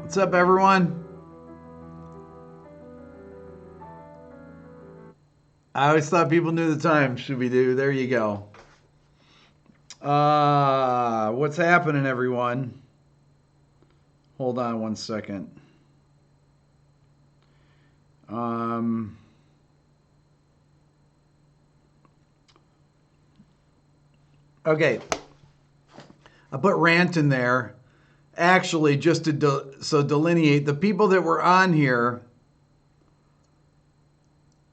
What's up, everyone? I always thought people knew the time. Should we do? There you go. What's happening, everyone? Hold on one second. Okay. I put Rant in there, actually, just to delineate the people that were on here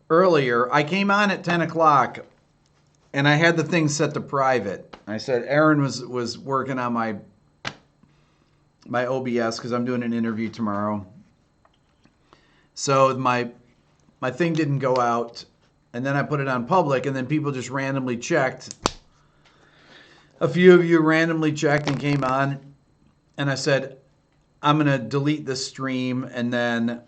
earlier. I came on at 10 o'clock, and I had the thing set to private. I said Aaron was working on my OBS because I'm doing an interview tomorrow. So my thing didn't go out, and then I put it on public, and then people just randomly checked. A few of you randomly checked and came on, and I said, I'm going to delete this stream and then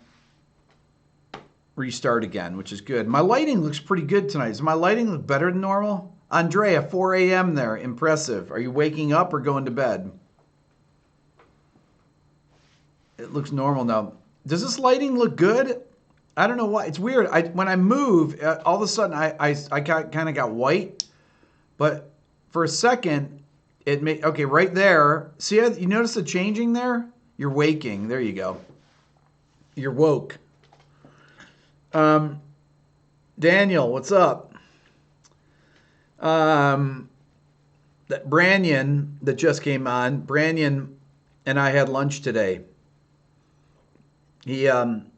restart again, which is good. My lighting looks pretty good tonight. Does my lighting look better than normal? Andrea, 4 a.m. there. Impressive. Are you waking up or going to bed? It looks normal now. Does this lighting look good? I don't know why. It's weird. When I move, all of a sudden I kind of got white, but for a second it made, okay, right there. See, you notice the changing there? You're waking. There you go. You're woke. Daniel, what's up? That Branyan that just came on, Branyan and I had lunch today. He came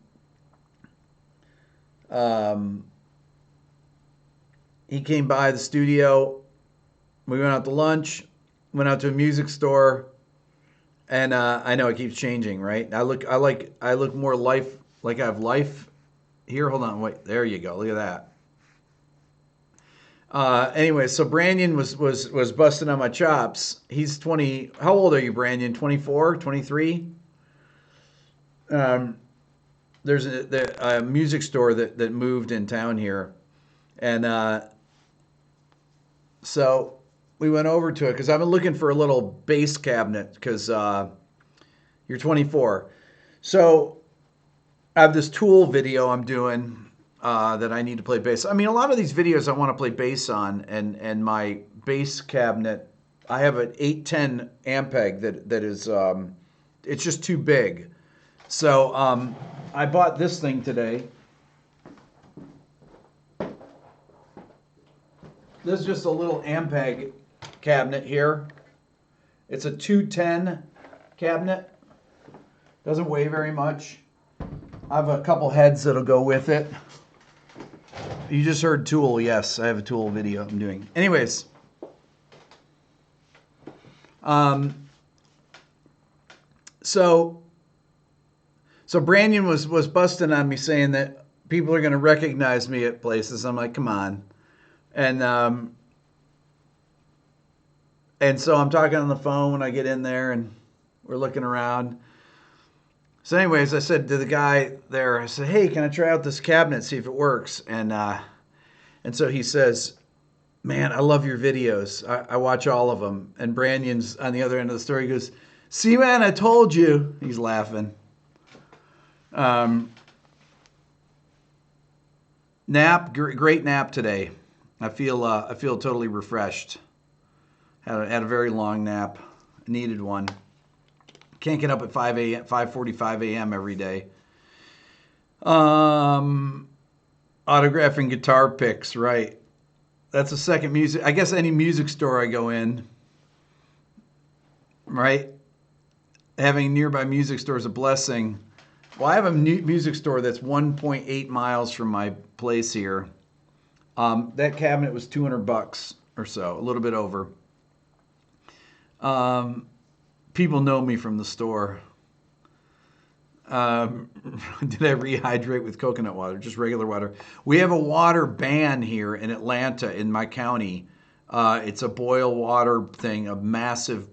by the studio. We went out to lunch, went out to a music store, and I know it keeps changing, right? I look more life, like I have life here. Hold on, wait, there you go. Look at that. Anyway, so Branyan was busting on my chops. He's 20. How old are you, Branyan? 24, 23? There's a music store that moved in town here, and so we went over to it because I've been looking for a little bass cabinet because you're 24. So I have this Tool video I'm doing that I need to play bass. I mean, a lot of these videos I want to play bass on, and my bass cabinet, I have an 810 Ampeg that is, it's just too big. So I bought this thing today. This is just a little Ampeg cabinet here. It's a 210 cabinet. Doesn't weigh very much. I have a couple heads that'll go with it. You just heard Tool. Yes, I have a Tool video I'm doing. Anyways. So Branyan was busting on me saying that people are going to recognize me at places. I'm like, come on. And so I'm talking on the phone when I get in there, and we're looking around. So anyways, I said to the guy there, I said, hey, can I try out this cabinet, see if it works? And so he says, man, I love your videos. I watch all of them. And Branyan's on the other end of the story. He goes, see, man, I told you. He's laughing. Nap, great nap today. I feel totally refreshed. Had a very long nap. Needed one. Can't get up at 5:45 a.m. every day. Autographing guitar picks, right? That's the second music. I guess any music store I go in, right? Having a nearby music store is a blessing. Well, I have a music store that's 1.8 miles from my place here. That cabinet was $200 or so, a little bit over. People know me from the store. Did I rehydrate with coconut water? Just regular water. We have a water ban here in Atlanta, in my county. It's a boil water thing. A massive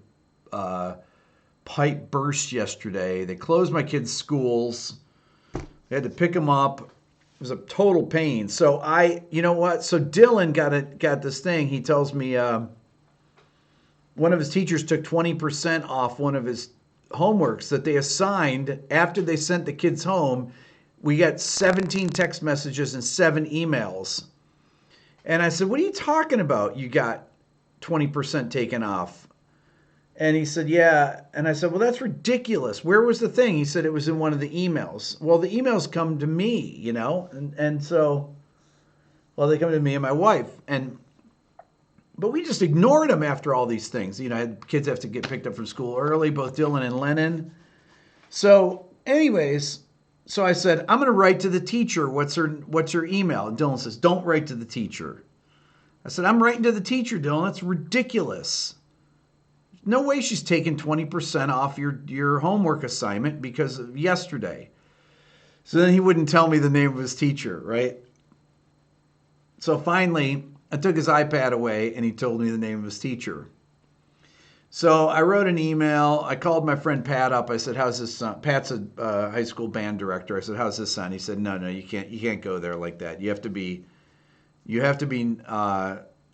pipe burst yesterday. They closed my kids' schools. They had to pick them up. It was a total pain. So you know what? So Dylan got this thing. He tells me one of his teachers took 20% off one of his homeworks that they assigned after they sent the kids home. We got 17 text messages and 7 emails. And I said, what are you talking about? You got 20% taken off. And he said, yeah. And I said, well, that's ridiculous. Where was the thing? He said it was in one of the emails. Well, the emails come to me, you know? And so, well, they come to me and my wife. But we just ignored them after all these things. You know, kids have to get picked up from school early, both Dylan and Lennon. So anyways, so I said, I'm going to write to the teacher. What's her email? And Dylan says, don't write to the teacher. I said, I'm writing to the teacher, Dylan. That's ridiculous. No way she's taking 20% off your homework assignment because of yesterday. So then he wouldn't tell me the name of his teacher, right? So finally, I took his iPad away and he told me the name of his teacher. So I wrote an email. I called my friend Pat up. I said, how's his son? Pat's a high school band director. I said, how's his son? He said, no, you can't go there like that. You have to be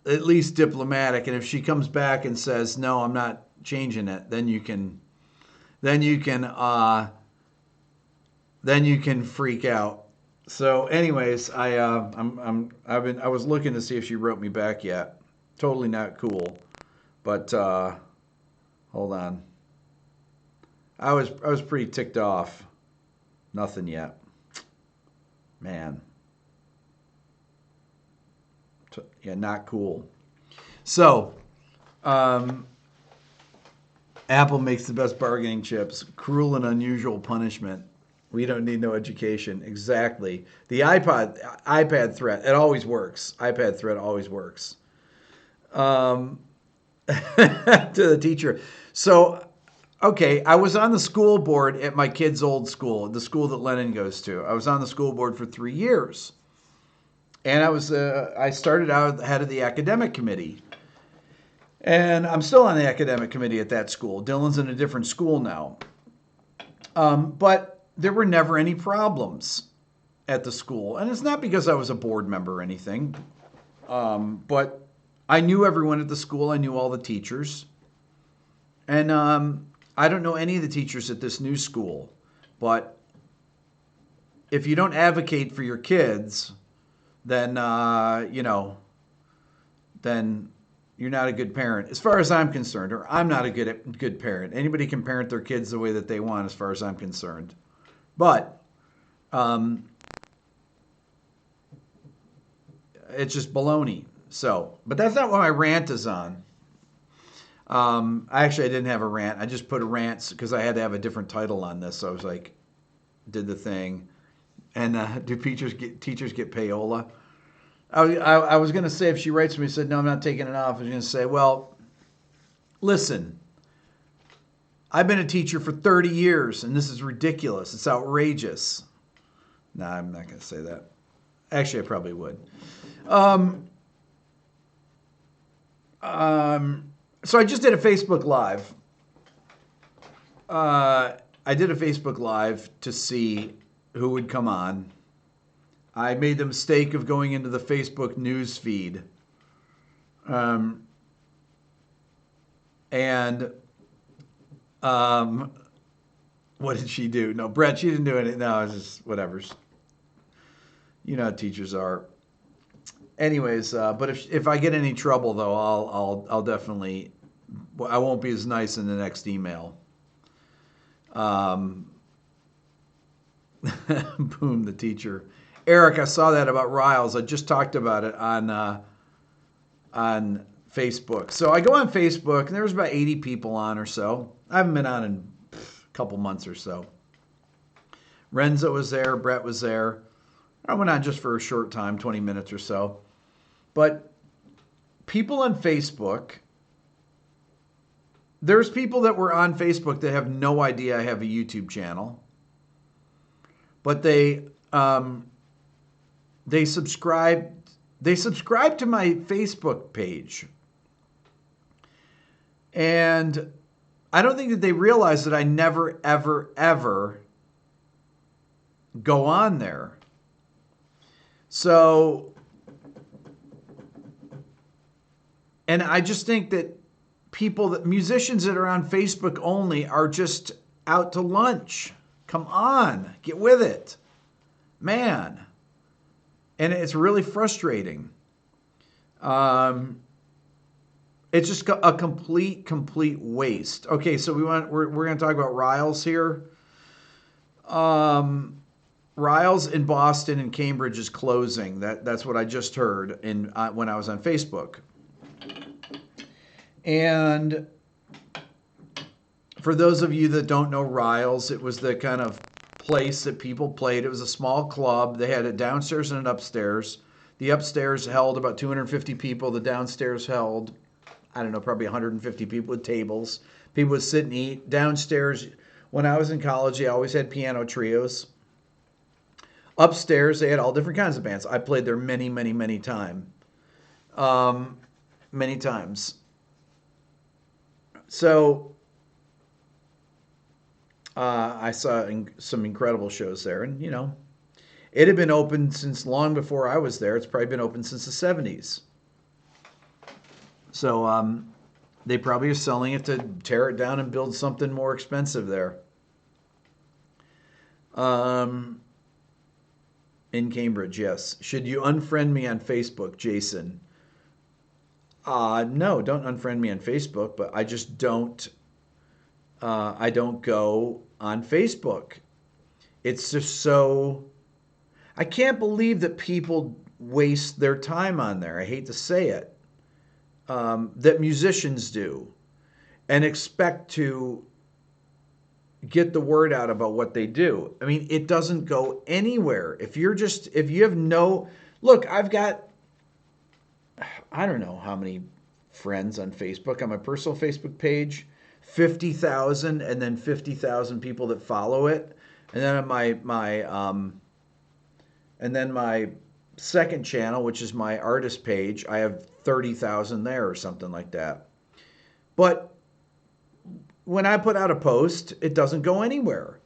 at least diplomatic. And if she comes back and says, no, I'm not changing it, then you can freak out. So anyways, I was looking to see if she wrote me back yet. Totally not cool. But hold on. I was pretty ticked off. Nothing yet. Man. Yeah, not cool. So, Apple makes the best bargaining chips. Cruel and unusual punishment. We don't need no education. Exactly. The iPad threat, it always works. iPad threat always works. To the teacher. So, okay, I was on the school board at my kid's old school, the school that Lennon goes to. I was on the school board for 3 years. And I started out head of the academic committee. And I'm still on the academic committee at that school. Dylan's in a different school now. But there were never any problems at the school. And it's not because I was a board member or anything. But I knew everyone at the school. I knew all the teachers. And I don't know any of the teachers at this new school. But if you don't advocate for your kids, then, then you're not a good parent, as far as I'm concerned, or I'm not a good parent. Anybody can parent their kids the way that they want, as far as I'm concerned. But it's just baloney. So, but that's not what my rant is on. I didn't have a rant. I just put a rant because I had to have a different title on this. So I was like, did the thing. And do teachers get payola? I was going to say, if she writes me and said, no, I'm not taking it off, I was going to say, well, listen, I've been a teacher for 30 years, and this is ridiculous. It's outrageous. No, I'm not going to say that. Actually, I probably would. So I just did a Facebook Live. I did a Facebook Live to see who would come on. I made the mistake of going into the Facebook news feed. What did she do? No, Brett, she didn't do anything. No, it's just whatever. You know how teachers are. Anyways, but if I get any trouble though, I'll definitely, I won't be as nice in the next email. Boom, the teacher. Eric, I saw that about Riles. I just talked about it on Facebook. So I go on Facebook, and there was about 80 people on or so. I haven't been on in a couple months or so. Renzo was there. Brett was there. I went on just for a short time, 20 minutes or so. But people on Facebook, there's people that were on Facebook that have no idea I have a YouTube channel. But they subscribe to my Facebook page. And I don't think that they realize that I never, ever, ever go on there. So, and I just think that musicians that are on Facebook only are just out to lunch. Come on, get with it, man. And it's really frustrating. It's just a complete waste. Okay, so we're going to talk about Riles here. Riles in Boston and Cambridge is closing. That's what I just heard when I was on Facebook. And for those of you that don't know Riles, it was the kind of place that people played. It was a small club. They had a downstairs and an upstairs. The upstairs held about 250 people. The downstairs held, I don't know, probably 150 people with tables. People would sit and eat. Downstairs, when I was in college, they always had piano trios. Upstairs, they had all different kinds of bands. I played there many times. Many times. So I saw some incredible shows there. And, it had been open since long before I was there. It's probably been open since the 70s. So they probably are selling it to tear it down and build something more expensive there. In Cambridge, yes. Should you unfriend me on Facebook, Jason? No, don't unfriend me on Facebook, but I just don't I don't go on Facebook. It's just so, I can't believe that people waste their time on there. I hate to say it. That musicians do and expect to get the word out about what they do. I mean, it doesn't go anywhere. If you have no, look, I've got, I don't know how many friends on Facebook, on my personal Facebook page, 50,000, and then 50,000 people that follow it. And then on my second channel, which is my artist page, I have 30,000 there or something like that. But when I put out a post, it doesn't go anywhere.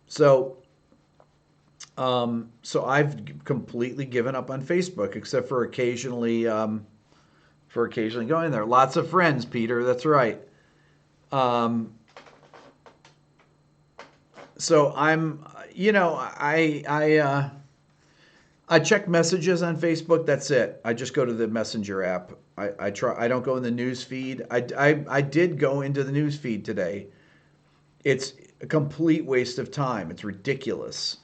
So I've completely given up on Facebook, except for occasionally going there. Lots of friends, Peter. That's right. So I'm, I check messages on Facebook. That's it. I just go to the Messenger app. I don't go in the news feed. I did go into the news feed today. It's a complete waste of time. It's ridiculous.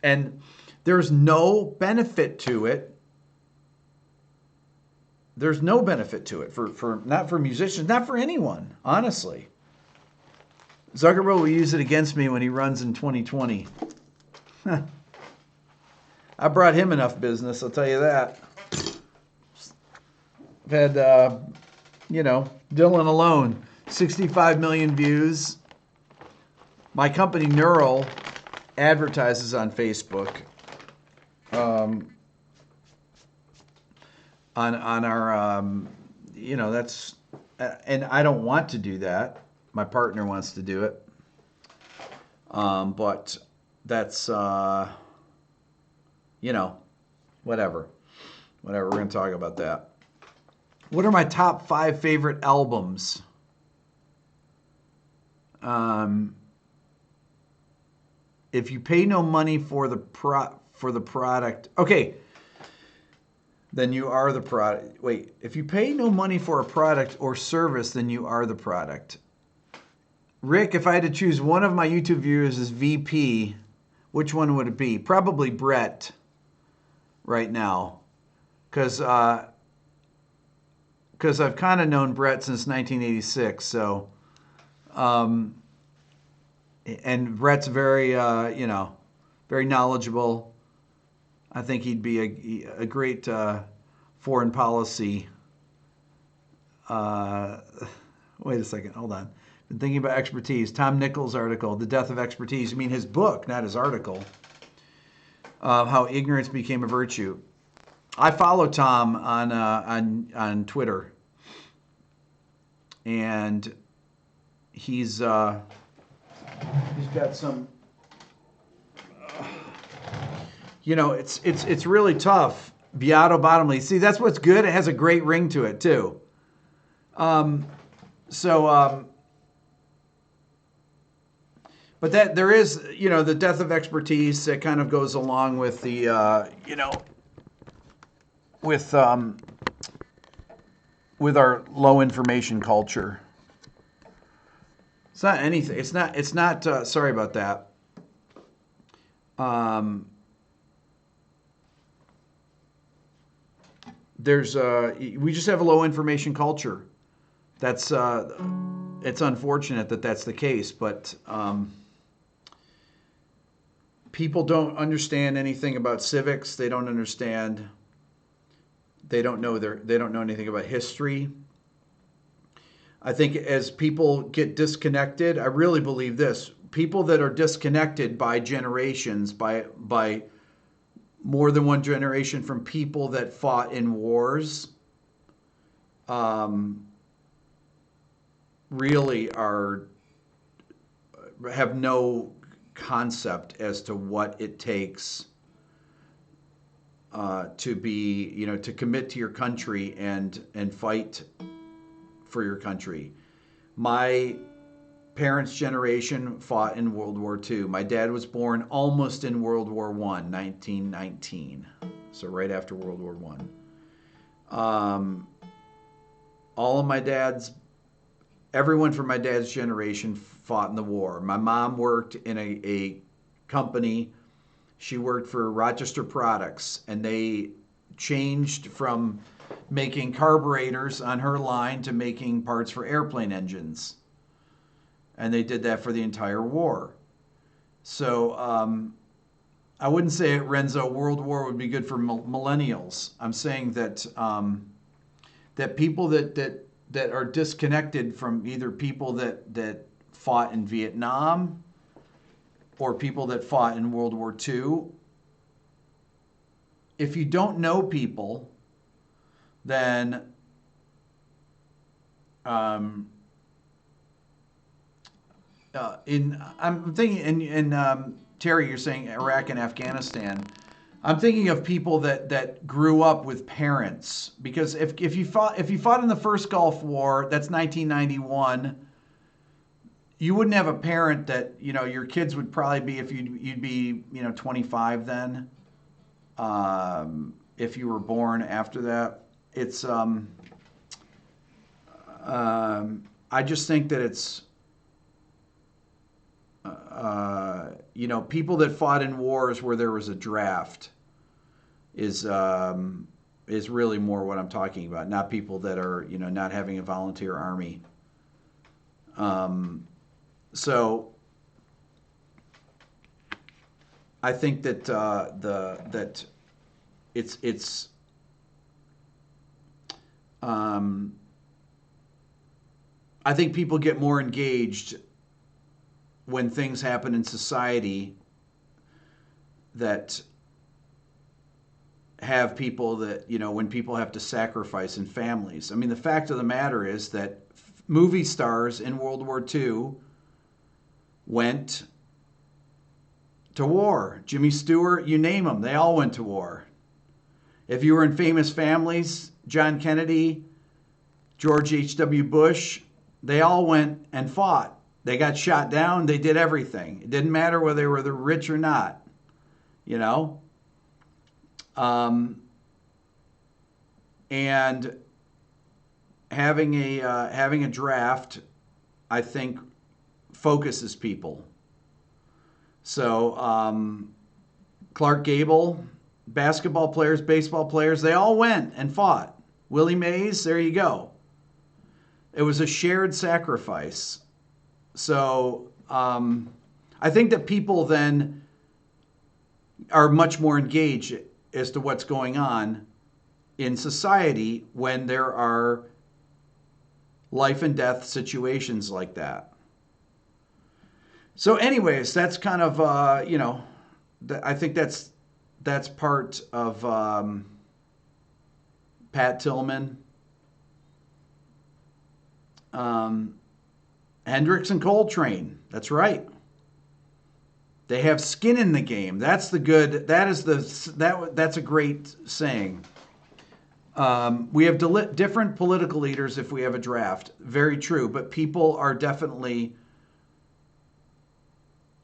And there's no benefit to it. There's no benefit to it for not for musicians, not for anyone, honestly. Zuckerberg will use it against me when he runs in 2020. I brought him enough business, I'll tell you that. I've had, Dylan alone, 65 million views. My company Neural advertises on Facebook. On our, that's, and I don't want to do that. My partner wants to do it. But that's, whatever. We're going to talk about that. What are my top 5 favorite albums? If you pay no money for the product, okay, then you are the product. Wait, if you pay no money for a product or service, then you are the product. Rick, if I had to choose one of my YouTube viewers as VP, which one would it be? Probably Brett right now. Because I've kind of known Brett since 1986. So, and Brett's very, very knowledgeable. I think he'd be a great foreign policy. Wait a second, hold on. Been thinking about expertise. Tom Nichols' article, The Death of Expertise. You mean his book, not his article. How ignorance became a virtue. I follow Tom on Twitter, and he's got some. It's really tough. Beato Bottomley. See, that's what's good. It has a great ring to it too. But that there is, the death of expertise that kind of goes along with the, with with our low information culture. It's not anything. It's not. Sorry about that. There's. We just have a low information culture. That's. It's unfortunate that that's the case, but people don't understand anything about civics. They don't understand. They don't know anything about history. I think as people get disconnected, I really believe this. People that are disconnected by generations, by more than one generation from people that fought in wars, really have no concept as to what it takes to be, to commit to your country and fight for your country. My parents' generation fought in World War II. My dad was born almost in World War I, 1919. So right after World War I. All of everyone from my dad's generation fought in the war. My mom worked in a company. She worked for Rochester Products, and they changed from making carburetors on her line to making parts for airplane engines. And they did that for the entire war. So I wouldn't say, Renzo, World War would be good for millennials. I'm saying that that people that are disconnected from either people that fought in Vietnam or people that fought in World War II, if you don't know people, then I'm thinking in Terry, you're saying Iraq and Afghanistan. I'm thinking of people that grew up with parents, because if you fought in the first Gulf War, that's 1991. You wouldn't have a parent that your kids would probably be, if you'd be 25 then, if you were born after that. It's I just think that it's people that fought in wars where there was a draft is really more what I'm talking about, not people that are not having a volunteer army. So I think that that it's I think people get more engaged when things happen in society that have people that, when people have to sacrifice in families. I mean, the fact of the matter is that movie stars in World War II went to war. Jimmy Stewart, you name them, they all went to war. If you were in famous families, John Kennedy, George H.W. Bush, they all went and fought. They got shot down. They did everything. It didn't matter whether they were rich or not, and having a draft, I think, focuses people. So Clark Gable, basketball players, baseball players, they all went and fought. Willie Mays, there you go. It was a shared sacrifice. So I think that people then are much more engaged as to what's going on in society when there are life and death situations like that. So anyways, that's kind of, I think that's part of Pat Tillman. Hendricks and Coltrane. That's right. They have skin in the game. That's a great saying. We have different political leaders if we have a draft. Very true. But people are definitely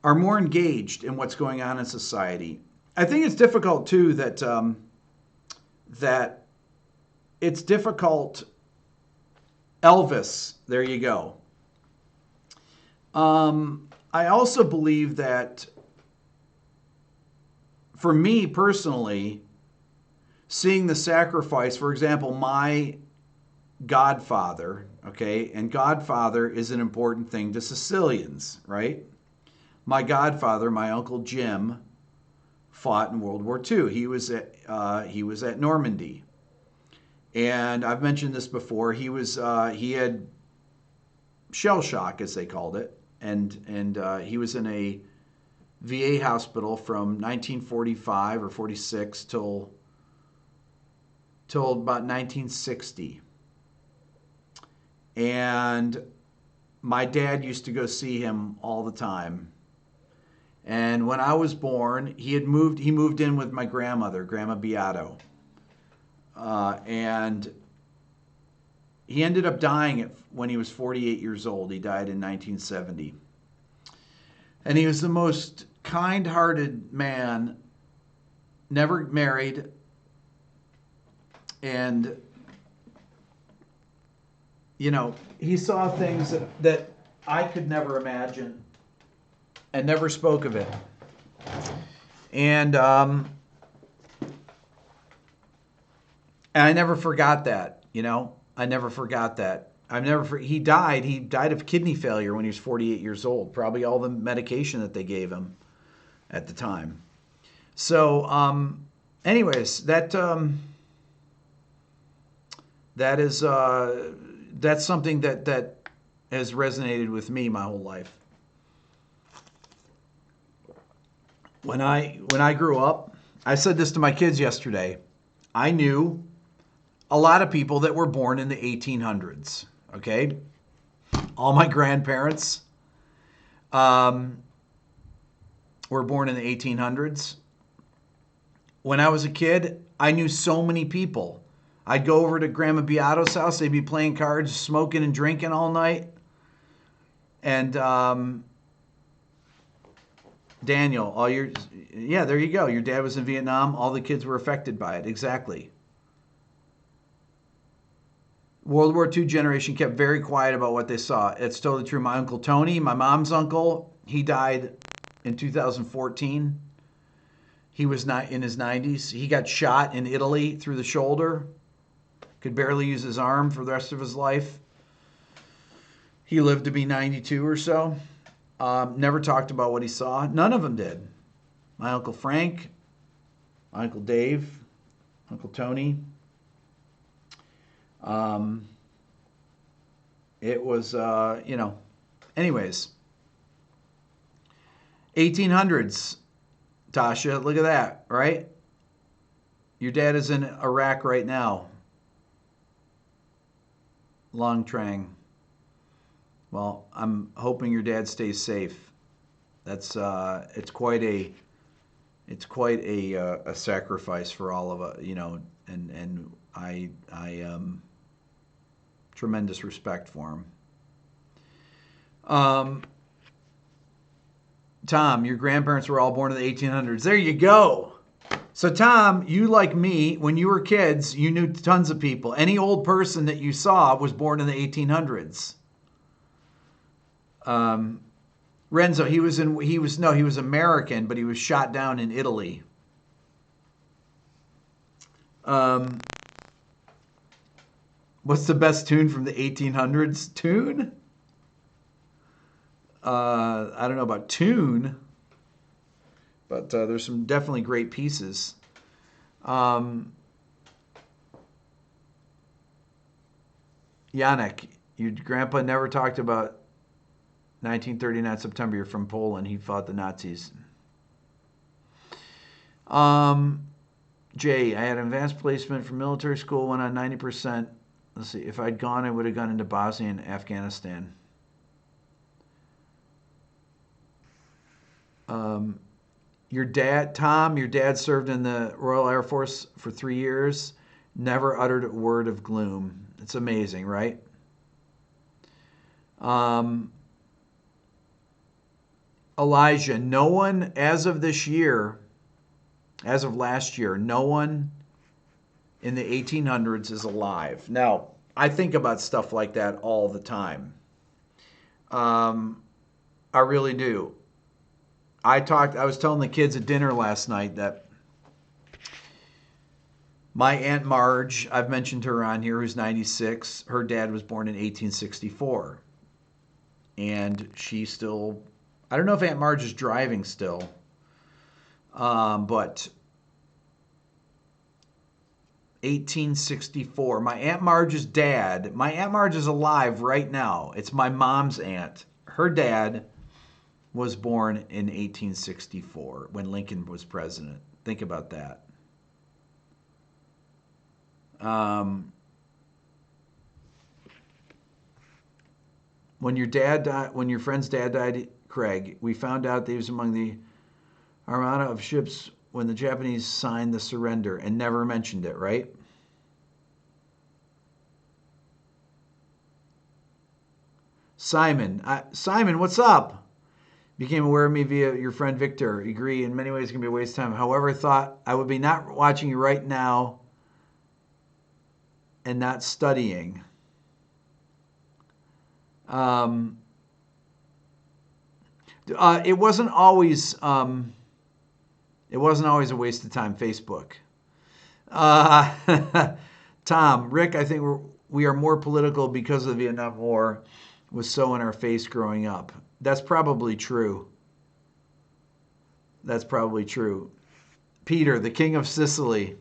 are more engaged in what's going on in society. I think it's difficult too that it's difficult. Elvis, there you go. I also believe that for me personally, seeing the sacrifice, for example, my godfather, okay, and godfather is an important thing to Sicilians, right? My godfather, my uncle Jim, fought in World War II. He was at Normandy, and I've mentioned this before. He had shell shock, as they called it, and he was in a VA hospital from 1945 or 46 till about 1960. And my dad used to go see him all the time. And when I was born, he moved in with my grandmother, Grandma Beato. And he ended up dying when he was 48 years old. He died in 1970. And he was the most kind-hearted man, never married, and he saw things that I could never imagine and never spoke of it. And I never forgot that, I never forgot that. He died of kidney failure when he was 48 years old, probably all the medication that they gave him at the time. So, anyways, that's something that has resonated with me my whole life. When I grew up, I said this to my kids yesterday. I knew a lot of people that were born in the 1800s. Okay, all my grandparents were born in the 1800s. When I was a kid, I knew so many people. I'd go over to Grandma Beato's house. They'd be playing cards, smoking and drinking all night. And Daniel, there you go. Your dad was in Vietnam. All the kids were affected by it. Exactly. World War II generation kept very quiet about what they saw. It's totally true. My Uncle Tony, my mom's uncle, he died in 2014. He was not in his 90s. He got shot in Italy through the shoulder. Could barely use his arm for the rest of his life. He lived to be 92 or so. Never talked about what he saw. None of them did. My Uncle Frank, my Uncle Dave, Uncle Tony. It was, anyways. 1800s, Tasha, look at that, right? Your dad is in Iraq right now. Long Trang. Well, I'm hoping your dad stays safe. That's it's quite a sacrifice for all of us, and I tremendous respect for him. Tom, your grandparents were all born in the 1800s. There you go. So Tom, you like me, when you were kids, you knew tons of people. Any old person that you saw was born in the 1800s. Renzo, he was American, but he was shot down in Italy. What's the best tune from the 1800s? Tune? I don't know about tune, but there's some definitely great pieces. Yannick, your grandpa never talked about 1939 September. You're from Poland. He fought the Nazis. Jay, I had an advanced placement from military school, went on 90%. Let's see, if I'd gone, I would have gone into Bosnia and Afghanistan. Your dad, Tom, your dad served in the Royal Air Force for 3 years, never uttered a word of gloom. It's amazing, right? Elijah, no one as of this year, as of last year, no one in the 1800s is alive. Now, I think about stuff like that all the time. I really do. I was telling the kids at dinner last night that my Aunt Marge, I've mentioned her on here, who's 96. Her dad was born in 1864. And she still, I don't know if Aunt Marge is driving still, but 1864. My Aunt Marge's dad, my Aunt Marge is alive right now. It's my mom's aunt. Her dad was born in 1864 when Lincoln was president. Think about that. When your dad died, when your friend's dad died, Craig, we found out that he was among the armada of ships when the Japanese signed the surrender and never mentioned it, right? Simon, what's up? Became aware of me via your friend Victor. Agree, in many ways it can be a waste of time. However, I thought I would be not watching you right now and not studying. It wasn't always a waste of time. Facebook. Tom, Rick, I think we are more political because of the Vietnam War was so in our face growing up. That's probably true. That's probably true. Peter, the King of Sicily.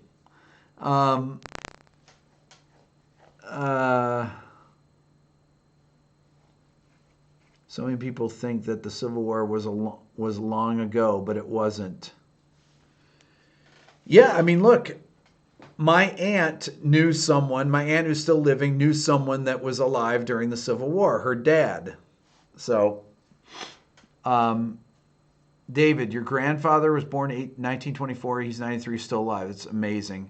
So many people think that the Civil War was long ago, but it wasn't. Yeah, I mean, look, my aunt who's still living, knew someone that was alive during the Civil War, her dad. So, David, your grandfather was born in 1924. He's 93, still alive. It's amazing.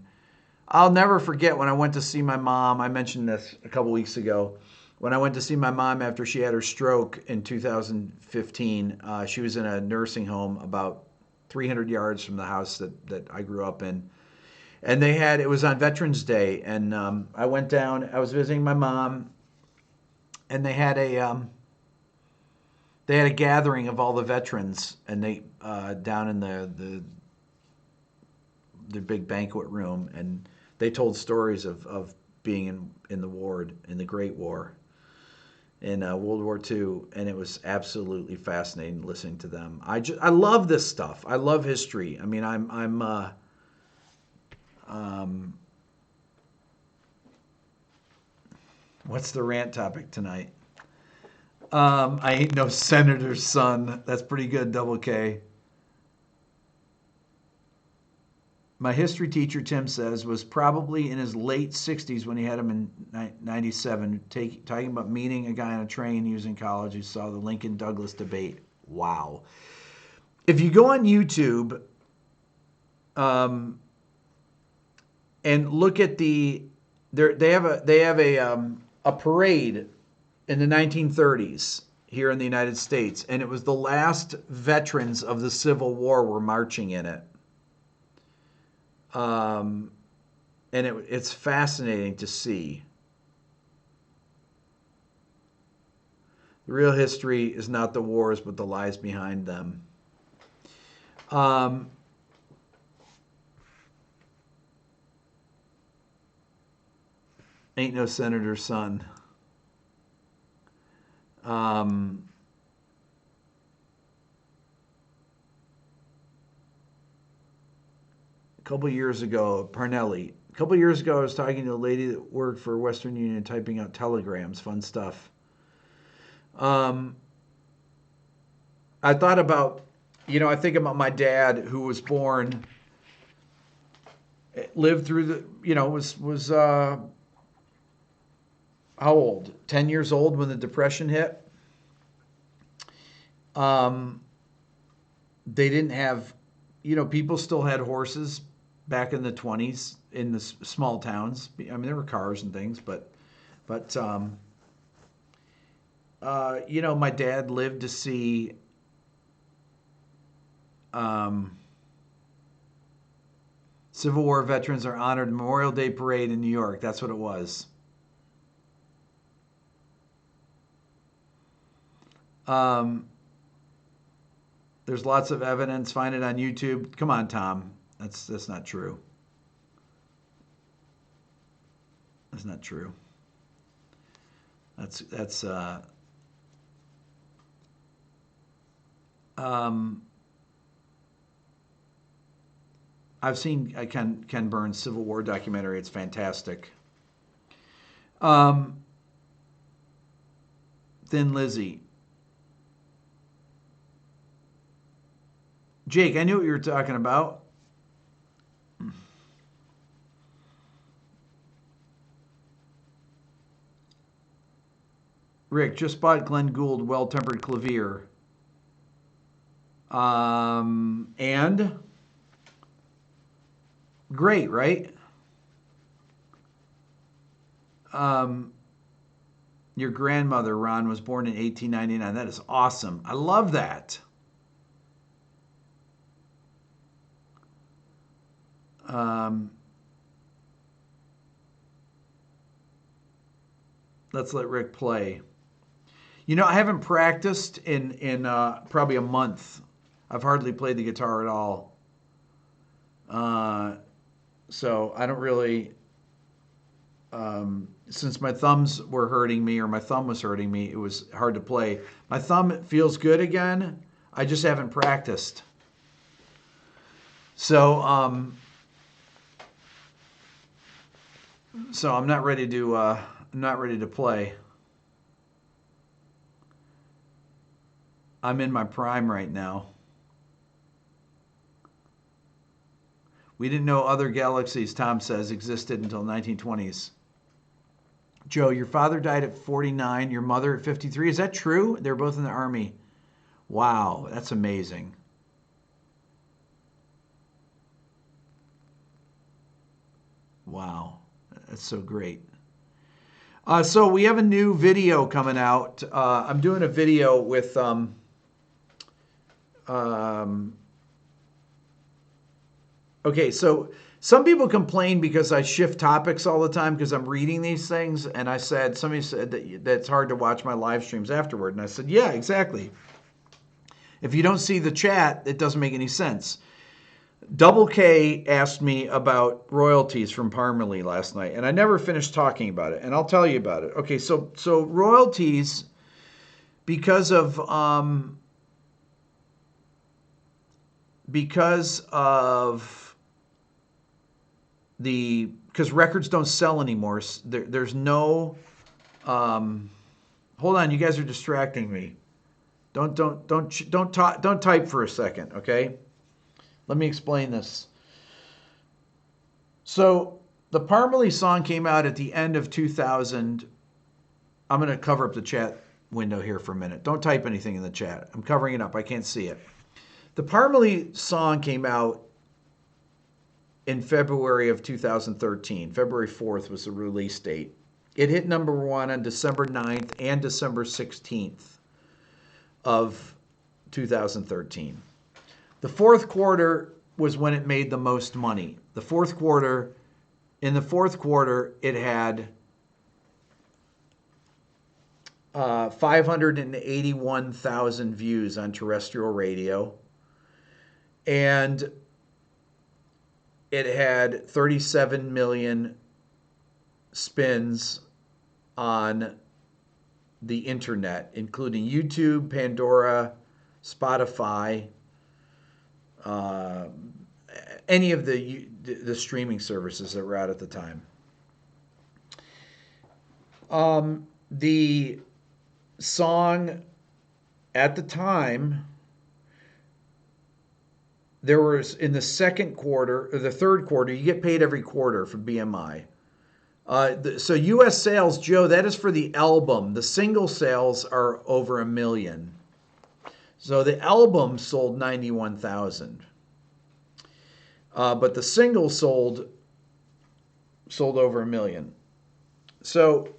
I'll never forget when I went to see my mom. I mentioned this a couple weeks ago. When I went to see my mom after she had her stroke in 2015, she was in a nursing home about 300 yards from the house that I grew up in. And it was on Veterans Day, and I went down, I was visiting my mom, and they had a gathering of all the veterans, and they down in the big banquet room, and they told stories of being in the ward, in the Great War, in World War II, and it was absolutely fascinating listening to them. I love this stuff. I love history. I mean, what's the rant topic tonight? I ain't no senator's son. That's pretty good, Double K. My history teacher, Tim says, was probably in his late 60s when he had him in 97, talking about meeting a guy on a train he was in college who saw the Lincoln-Douglas debate. Wow. If you go on YouTube and look at they have a parade in the 1930s here in the United States, and it was the last veterans of the Civil War were marching in it. And it's fascinating to see. The real history is not the wars, but the lies behind them. Ain't no senator's son. A couple years ago, Parnelli. A couple years ago, I was talking to a lady that worked for Western Union, typing out telegrams, fun stuff. I thought about, I think about my dad, who was born, lived through was how old? 10 years old when the Depression hit. They didn't have, people still had horses back in the 20s in the small towns. I mean, there were cars and things, but my dad lived to see Um, Civil War veterans are honored Memorial Day parade in New York. That's what it was. Um, there's lots of evidence. Find it on YouTube. Come on, Tom. That's not true. That's not true. That's um, I've seen Ken Burns' Civil War documentary. It's fantastic. Um, Thin Lizzy. Jake, I knew what you were talking about. Rick, just bought Glenn Gould well-tempered clavier. And great, right? Um, your grandmother, Ron, was born in 1899. That is awesome. I love that. Um, let's let Rick play. You know, I haven't practiced in probably a month. I've hardly played the guitar at all. Uh, so I don't really. Since my thumbs were hurting me, or my thumb was hurting me, it was hard to play. My thumb feels good again. I just haven't practiced. So, so I'm not ready to. I'm not ready to play. I'm in my prime right now. We didn't know other galaxies, Tom says, existed until 1920s. Joe, your father died at 49, your mother at 53. Is that true? They're both in the Army. Wow, that's amazing. Wow, that's so great. So we have a new video coming out. I'm doing a video with um, okay, so some people complain because I shift topics all the time because I'm reading these things, and somebody said that it's hard to watch my live streams afterward, and I said, yeah, exactly. If you don't see the chat, it doesn't make any sense. Double K asked me about royalties from Parmalee last night, and I never finished talking about it, and I'll tell you about it. Okay, so royalties, because of because records don't sell anymore. There's no. Hold on, you guys are distracting me. Don't type for a second, okay? Let me explain this. So the Parmalee song came out at the end of 2000. I'm going to cover up the chat window here for a minute. Don't type anything in the chat. I'm covering it up. I can't see it. The Parmalee song came out in February of 2013. February 4th was the release date. It hit number one on December 9th and December 16th of 2013. The fourth quarter was when it made the most money. In the fourth quarter, it had 581,000 views on terrestrial radio, and it had 37 million spins on the internet, including YouTube, Pandora, Spotify, any of the streaming services that were out at the time. The song at the time, there was in the second quarter or the third quarter, you get paid every quarter for BMI. So U.S. sales, Joe, that is for the album. The single sales are over 1 million. So the album sold 91,000. But the single sold over 1 million. So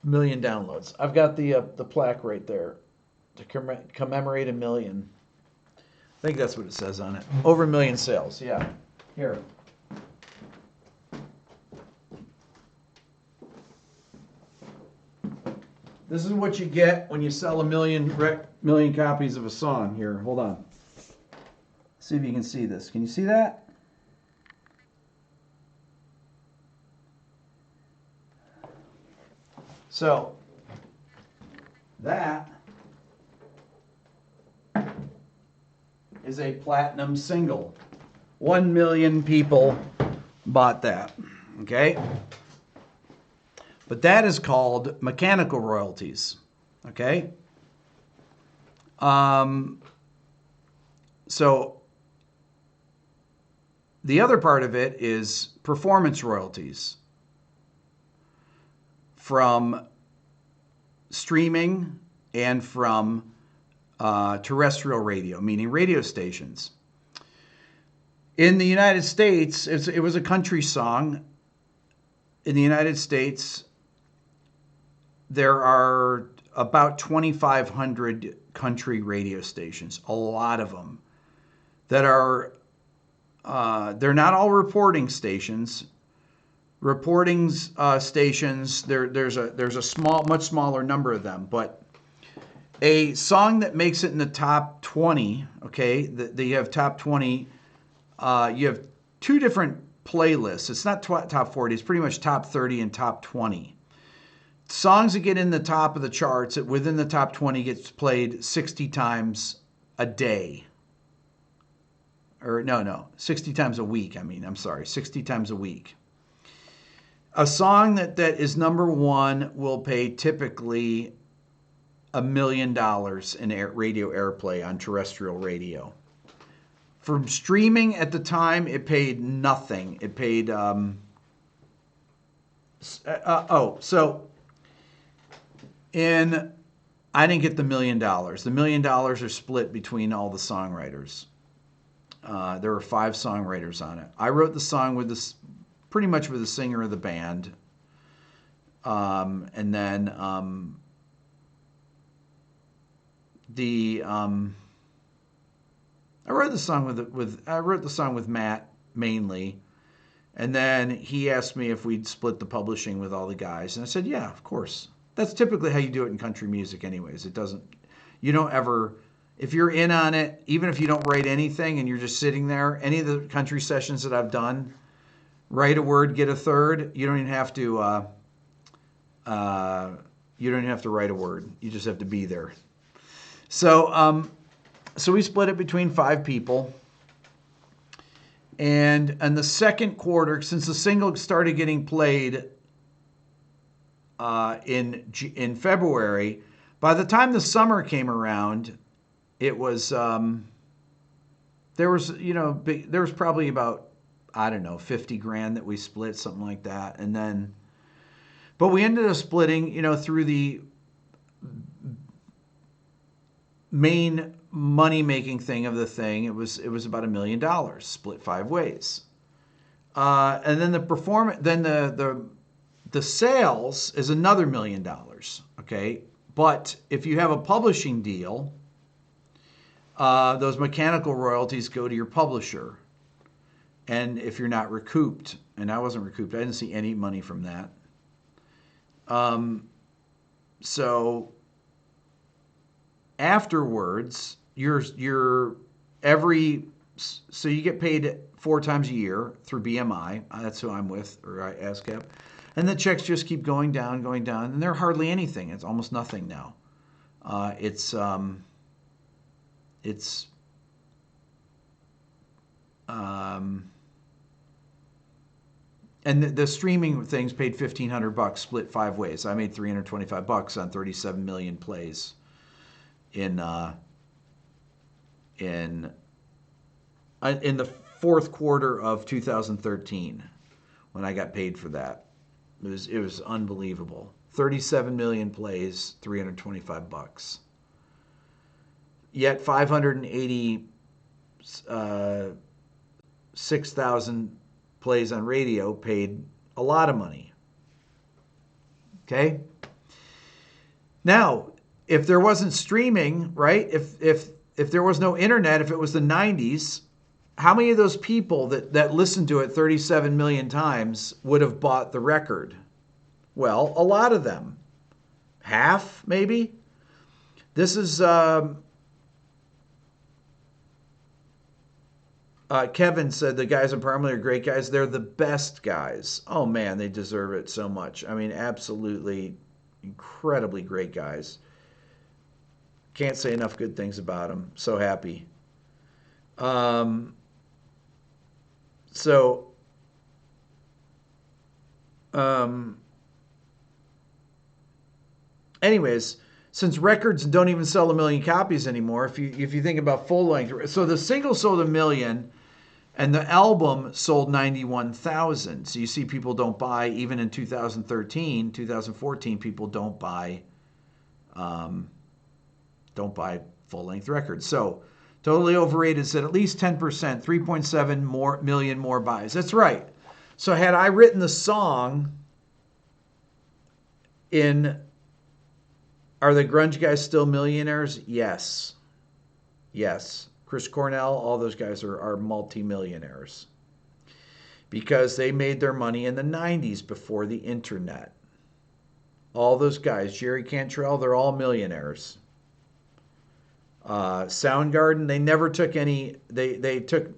1 million downloads. I've got the plaque right there to commemorate 1 million. I think that's what it says on it. Over 1 million sales. Yeah. Here. This is what you get when you sell a million copies of a song. Here, hold on. See if you can see this. Can you see that? So, that is a platinum single. 1 million people bought that. Okay? But that is called mechanical royalties. Okay? So the other part of it is performance royalties from streaming and from terrestrial radio, meaning radio stations. In the United States, it was a country song. In the United States, there are about 2,500 country radio stations, a lot of them, that are, they're not all reporting stations. Reporting stations, there's a small, much smaller number of them, but a song that makes it in the top 20, okay, you have top 20, you have two different playlists. It's not top 40, it's pretty much top 30 and top 20. Songs that get in the top of the charts, within the top 20, gets played 60 times a day. Or no, 60 times a week, I'm sorry, 60 times a week. A song that is number one will pay typically $1 million in radio airplay on terrestrial radio. From streaming at the time, it paid nothing. It paid, I didn't get the $1 million. The $1 million are split between all the songwriters. There were 5 songwriters on it. I wrote the song with this, pretty much with the singer of the band. And then I wrote the song with Matt mainly, and then he asked me if we'd split the publishing with all the guys, and I said, yeah, of course. That's typically how you do it in country music anyways. You don't ever, if you're in on it, even if you don't write anything and you're just sitting there, any of the country sessions that I've done, write a word, get a third, you don't even have to write a word. You just have to be there. So we split it between 5 people. And in the second quarter, since the single started getting played in February, by the time the summer came around, it was there was probably about, I don't know, 50 grand that we split, something like that. But we ended up splitting, through the main money-making thing of the thing. It was about $1 million, split 5 ways. And then the sales is another $1 million, okay? But if you have a publishing deal, those mechanical royalties go to your publisher. And if you're not recouped, and I wasn't recouped, I didn't see any money from that. So afterwards, so you get paid 4 times a year through BMI. That's who I'm with, or ASCAP. And the checks just keep going down, and they're hardly anything. It's almost nothing now. And the streaming things paid $1,500, split 5 ways. I made $325 on 37 million plays in the fourth quarter of 2013 when I got paid for that. It was unbelievable. 37 million plays, $325. Yet 586,000 plays on radio paid a lot of money. Okay? Now, if there wasn't streaming, right? If if there was no internet, if it was the 90s, how many of those people that listened to it 37 million times would have bought the record? Well, a lot of them. Half, maybe? This is Kevin said the guys in Parliament are great guys. They're the best guys. Oh man, they deserve it so much. I mean, absolutely incredibly great guys. Can't say enough good things about them. So happy. Um, so, um, anyways, since records don't even sell a million copies anymore, if you think about full length, so the single sold a million. And the album sold 91,000. So you see people don't buy, even in 2013, 2014, people don't buy full-length records. So totally overrated said at least 10%, 3.7 million more buys. That's right. So had I written the song in Are the Grunge Guys Still Millionaires? Yes. Yes. Chris Cornell, all those guys are multimillionaires because they made their money in the 90s before the internet. All those guys, Jerry Cantrell, they're all millionaires. Soundgarden, they never took any. They took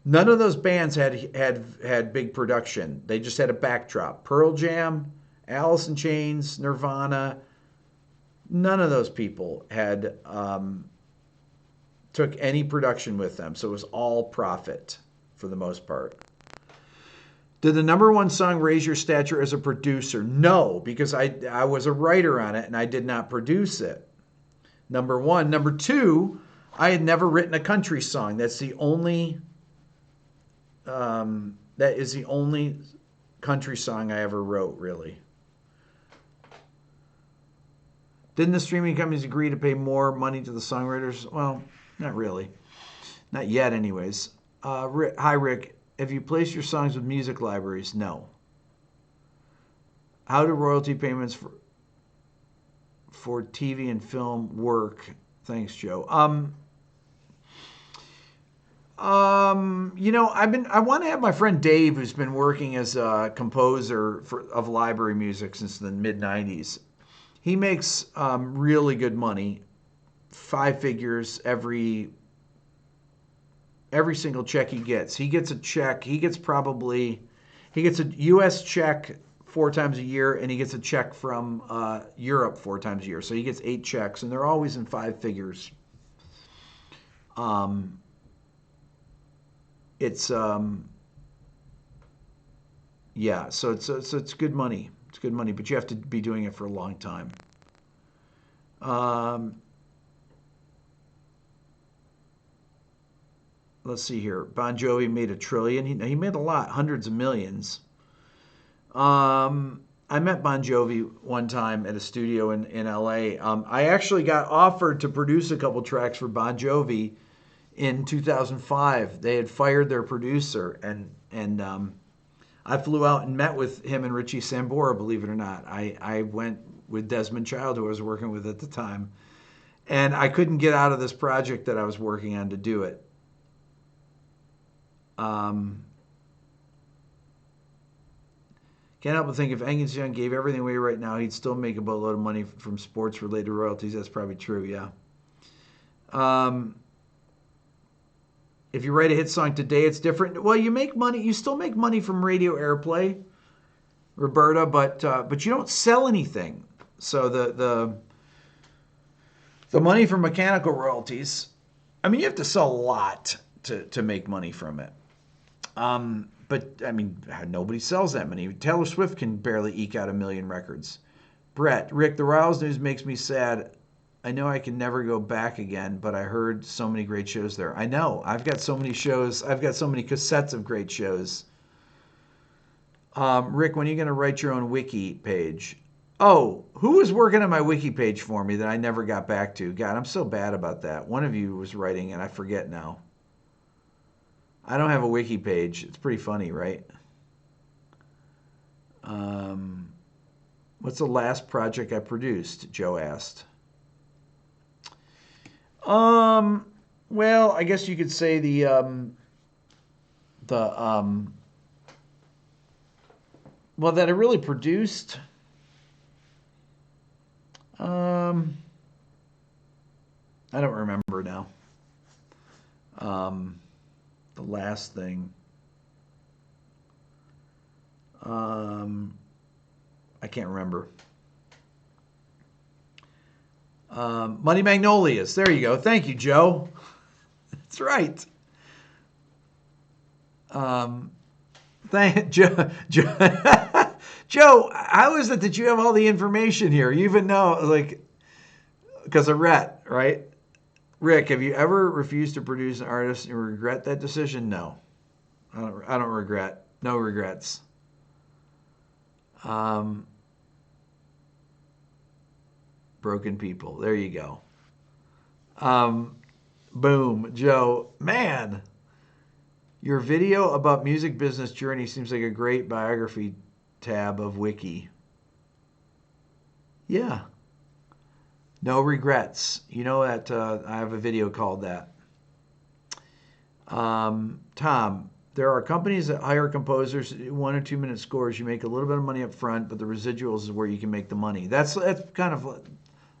none of those bands had big production. They just had a backdrop. Pearl Jam, Alice in Chains, Nirvana. None of those people had. Took any production with them, so it was all profit for the most part. Did the number one song raise your stature as a producer? No, because I was a writer on it and I did not produce it. Number one. Number two, I had never written a country song. That is the only country song I ever wrote, really. Didn't the streaming companies agree to pay more money to the songwriters? Well, not really. Not yet, anyways. Hi, Rick. Have you placed your songs with music libraries? No. How do royalty payments for TV and film work? Thanks, Joe. I want to have my friend Dave, who's been working as a composer of library music since the mid-90s. He makes really good money. 5 figures every single check he gets. He gets a check. He gets a U.S. check 4 times a year, and he gets a check from Europe 4 times a year. So he gets 8 checks, and they're always in 5 figures. So it's good money. It's good money, but you have to be doing it for a long time. Let's see here. Bon Jovi made $1 trillion. He made a lot, hundreds of millions. I met Bon Jovi one time at a studio in LA. I actually got offered to produce a couple tracks for Bon Jovi in 2005. They had fired their producer, and I flew out and met with him and Richie Sambora, believe it or not. I went with Desmond Child, who I was working with at the time, and I couldn't get out of this project that I was working on to do it. Can't help but think if Angus Young gave everything away right now, he'd still make a boatload of money from sports-related royalties. That's probably true, yeah. If you write a hit song today, it's different. Well, you make money. You still make money from radio airplay, Roberta, but you don't sell anything. So the money from mechanical royalties, I mean, you have to sell a lot to make money from it. But I mean, nobody sells that many. Taylor Swift can barely eke out 1 million records. Rick, the Royals news makes me sad. I know I can never go back again, but I heard so many great shows there. I know. I've got so many shows. I've got so many cassettes of great shows. Rick, when are you going to write your own wiki page? Oh, who was working on my wiki page for me that I never got back to? God, I'm so bad about that. One of you was writing, and I forget now. I don't have a wiki page. It's pretty funny, right? What's the last project I produced? Joe asked. Well, I guess you could say the well, that it really produced. Um, I don't remember now. The last thing. I can't remember. Money Magnolias. There you go. Thank you, Joe. That's right. Joe, Joe, Joe, how is it that you have all the information here? You even know, like, because of Rhett, right? Rick, have you ever refused to produce an artist and regret that decision? No. I don't regret. No regrets. Broken people. There you go. Boom, Joe. Man, your video about music business journey seems like a great biography tab of Wiki. Yeah. No regrets. You know that I have a video called that. Tom, there are companies that hire composers 1 or 2 minute scores. You make a little bit of money up front, but the residuals is where you can make the money. That's kind of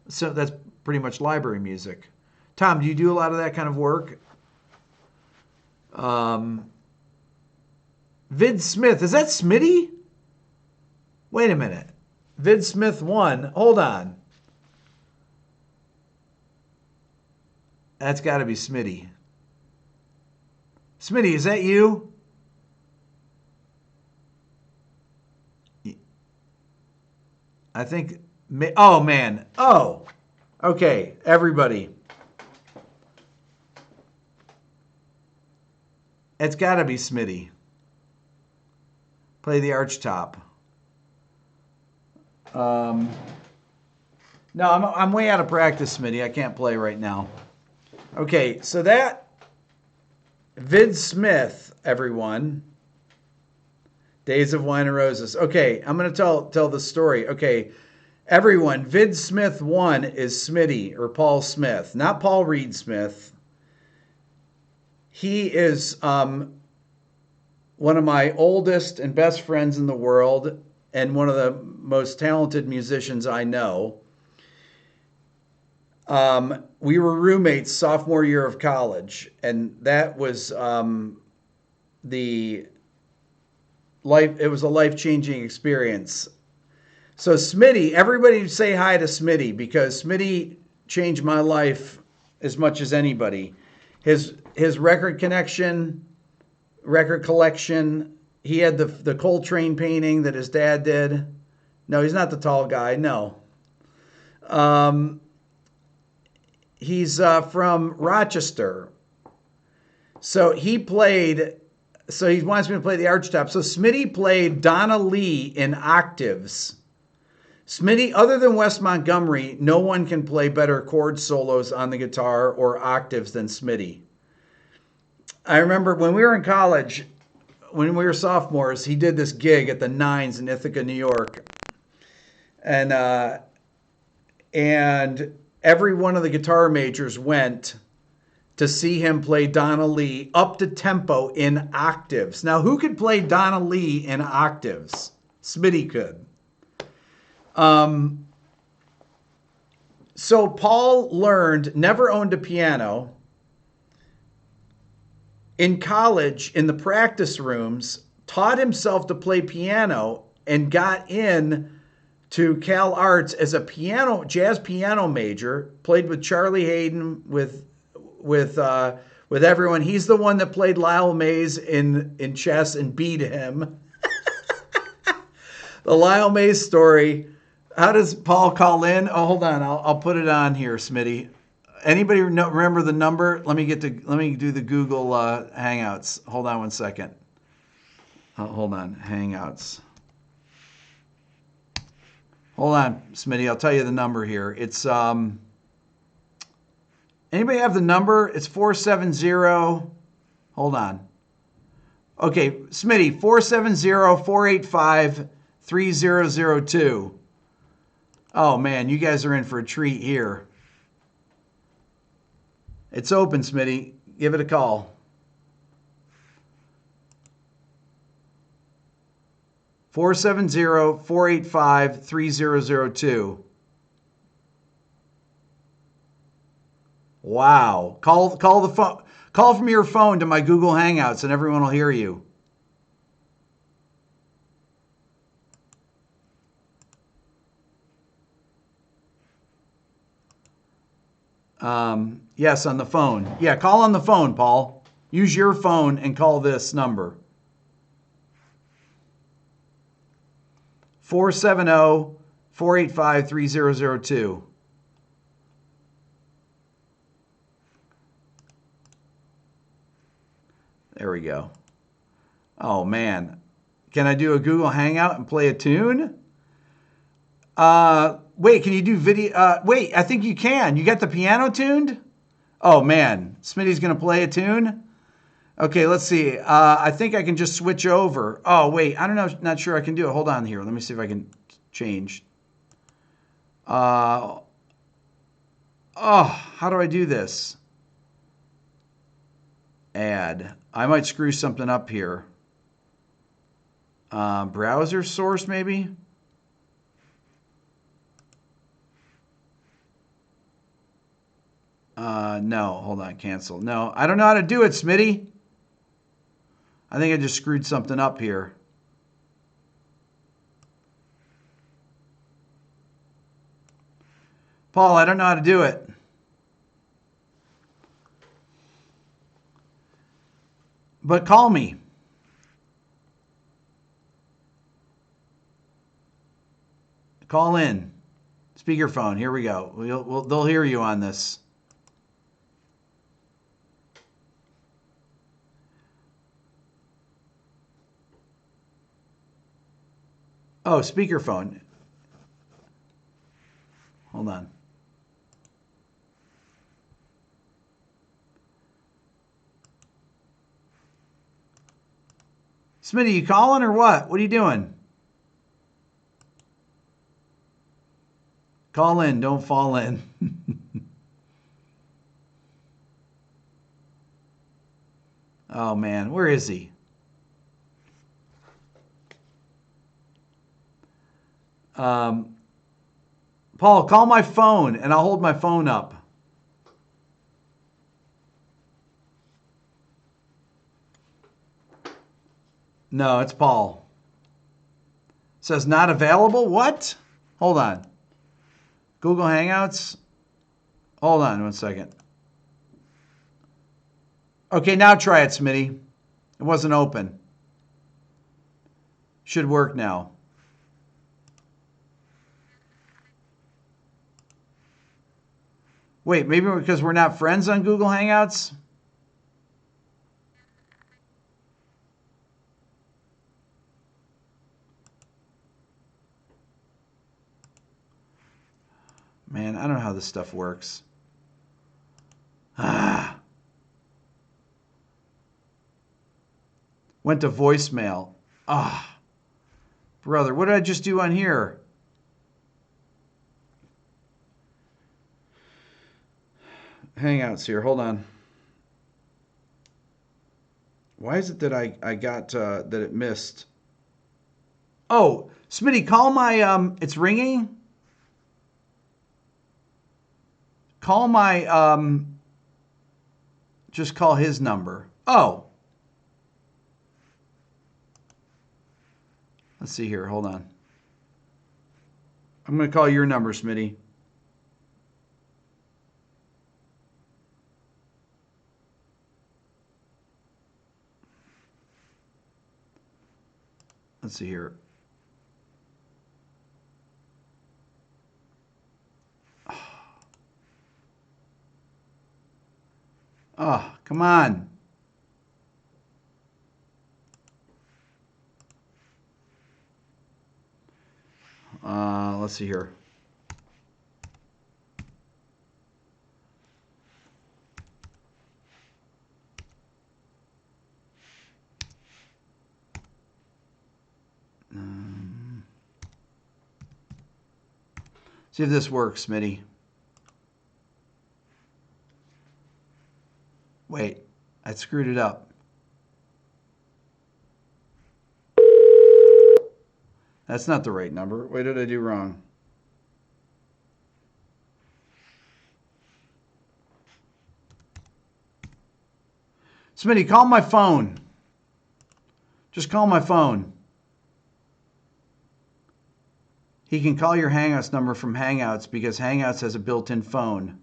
so that's pretty much library music. Tom, do you do a lot of that kind of work? Vid Smith, is that Smitty? Wait a minute. Vid Smith 1. Hold on. That's got to be Smitty. Smitty, is that you? I think. Oh, man. Oh. Okay, everybody. It's got to be Smitty. Play the archtop. No, I'm way out of practice, Smitty. I can't play right now. Okay, so that Vid Smith, everyone. Days of Wine and Roses. Okay, I'm going to tell the story. Okay, everyone, Vid Smith 1 is Smitty, or Paul Smith, not Paul Reed Smith. He is one of my oldest and best friends in the world, and one of the most talented musicians I know. We were roommates sophomore year of college, and that was it was a life-changing experience. So Smitty, everybody say hi to Smitty, because Smitty changed my life as much as anybody. His record collection, he had the Coltrane painting that his dad did. No, he's not the tall guy, no. He's from Rochester. So he wants me to play the archtop. So Smitty played Donna Lee in octaves. Smitty, other than Wes Montgomery, no one can play better chord solos on the guitar or octaves than Smitty. I remember when we were in college, when we were sophomores, he did this gig at the Nines in Ithaca, New York. And every one of the guitar majors went to see him play Donna Lee up to tempo in octaves. Now, who could play Donna Lee in octaves? Smitty could. So Paul never owned a piano. In college, in the practice rooms, taught himself to play piano and got in to Cal Arts as a jazz piano major. Played with Charlie Hayden, with everyone. He's the one that played Lyle Mays in chess and beat him. The Lyle Mays story. How does Paul call in? Oh, hold on. I'll put it on here, Smitty. Anybody remember the number? Let me do the Google Hangouts. Hold on 1 second. Hold on, Hangouts. Hold on, Smitty. I'll tell you the number here. It's anybody have the number? It's 470. Hold on. Okay, Smitty, 470-485-3002. Oh man, you guys are in for a treat here. It's open, Smitty. Give it a call. 470-485-3002. Wow. Call the phone. Call from your phone to my Google Hangouts and everyone will hear you. Yes, on the phone. Yeah, call on the phone, Paul. Use your phone and call this number. 470-485-3002. There we go. Oh, man. Can I do a Google Hangout and play a tune? Wait, can you do video? Wait, I think you can. You got the piano tuned? Oh, man. Smitty's going to play a tune? Okay, let's see. I think I can just switch over. Oh, wait. I don't know. Not sure I can do it. Hold on here. Let me see if I can change. Oh, how do I do this? Add. I might screw something up here. Browser source, maybe? No, hold on, cancel. No, I don't know how to do it, Smitty. I think I just screwed something up here. Paul, I don't know how to do it. But call me. Call in. Speakerphone. Here we go. They'll hear you on this. Oh, speakerphone. Hold on. Smitty, you calling or what? What are you doing? Call in, don't fall in. Oh, man. Where is he? Paul, call my phone, and I'll hold my phone up. No, it's Paul. Says not available? What? Hold on. Google Hangouts? Hold on 1 second. Okay, now try it, Smitty. It wasn't open. Should work now. Wait, maybe because we're not friends on Google Hangouts? Man, I don't know how this stuff works. Went to voicemail. Brother, what did I just do on here? Hangouts here. Hold on. Why is it that I got that it missed? Oh, Smitty, call my it's ringing. Call my just call his number. Oh. Let's see here. Hold on. I'm going to call your number, Smitty. Let's see here. Oh, come on. Let's see here. See if this works, Smitty. Wait, I screwed it up. That's not the right number. What did I do wrong? Smitty, call my phone. Just call my phone. He can call your Hangouts number from Hangouts because Hangouts has a built-in phone.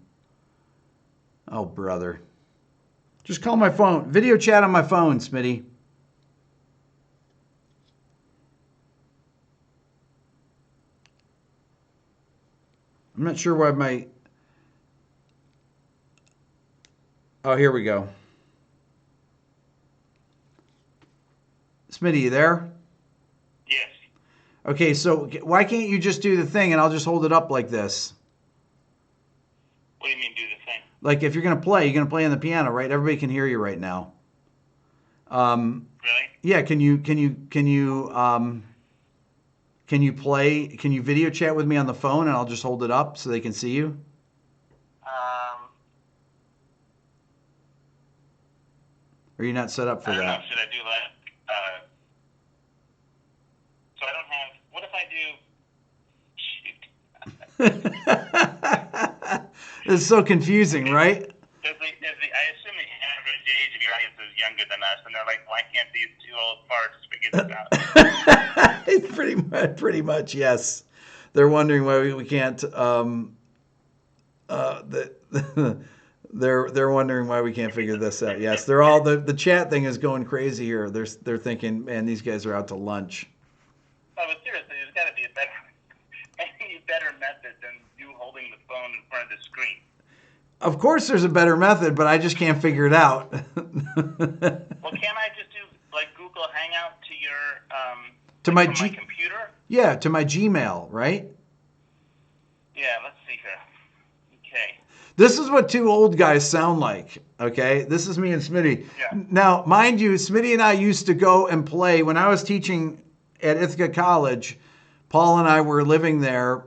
Oh, brother. Just call my phone. Video chat on my phone, Smitty. I'm not sure why my... Oh, here we go. Smitty, you there? Yes. Okay, so why can't you just do the thing and I'll just hold it up like this? What do you mean do the thing? Like if you're going to play, you're going to play on the piano, right? Everybody can hear you right now. Really? Yeah, can you play, can you video chat with me on the phone and I'll just hold it up so they can see you? Or are you not set up for I don't that? know. Should I do that? So I don't have. What if I do? Shoot. It's so confusing, right? I assume the average age of your audience is younger than us, and they're like, why can't these two old farts figure this It's out? pretty much, yes. They're wondering why we can't. They're wondering why we can't figure this out. Yes, they're all the chat thing is going crazy here. They're thinking, man, these guys are out to lunch. No, but seriously, there's got to be a better method than you holding the phone in front of the screen. Of course, there's a better method, but I just can't figure it out. Well, can't I just do like Google Hangout to your my computer? Yeah, to my Gmail, right? Yeah, let's see here. Okay. This is what two old guys sound like, okay? This is me and Smitty. Yeah. Now, mind you, Smitty and I used to go and play. When I was teaching at Ithaca College, Paul and I were living there,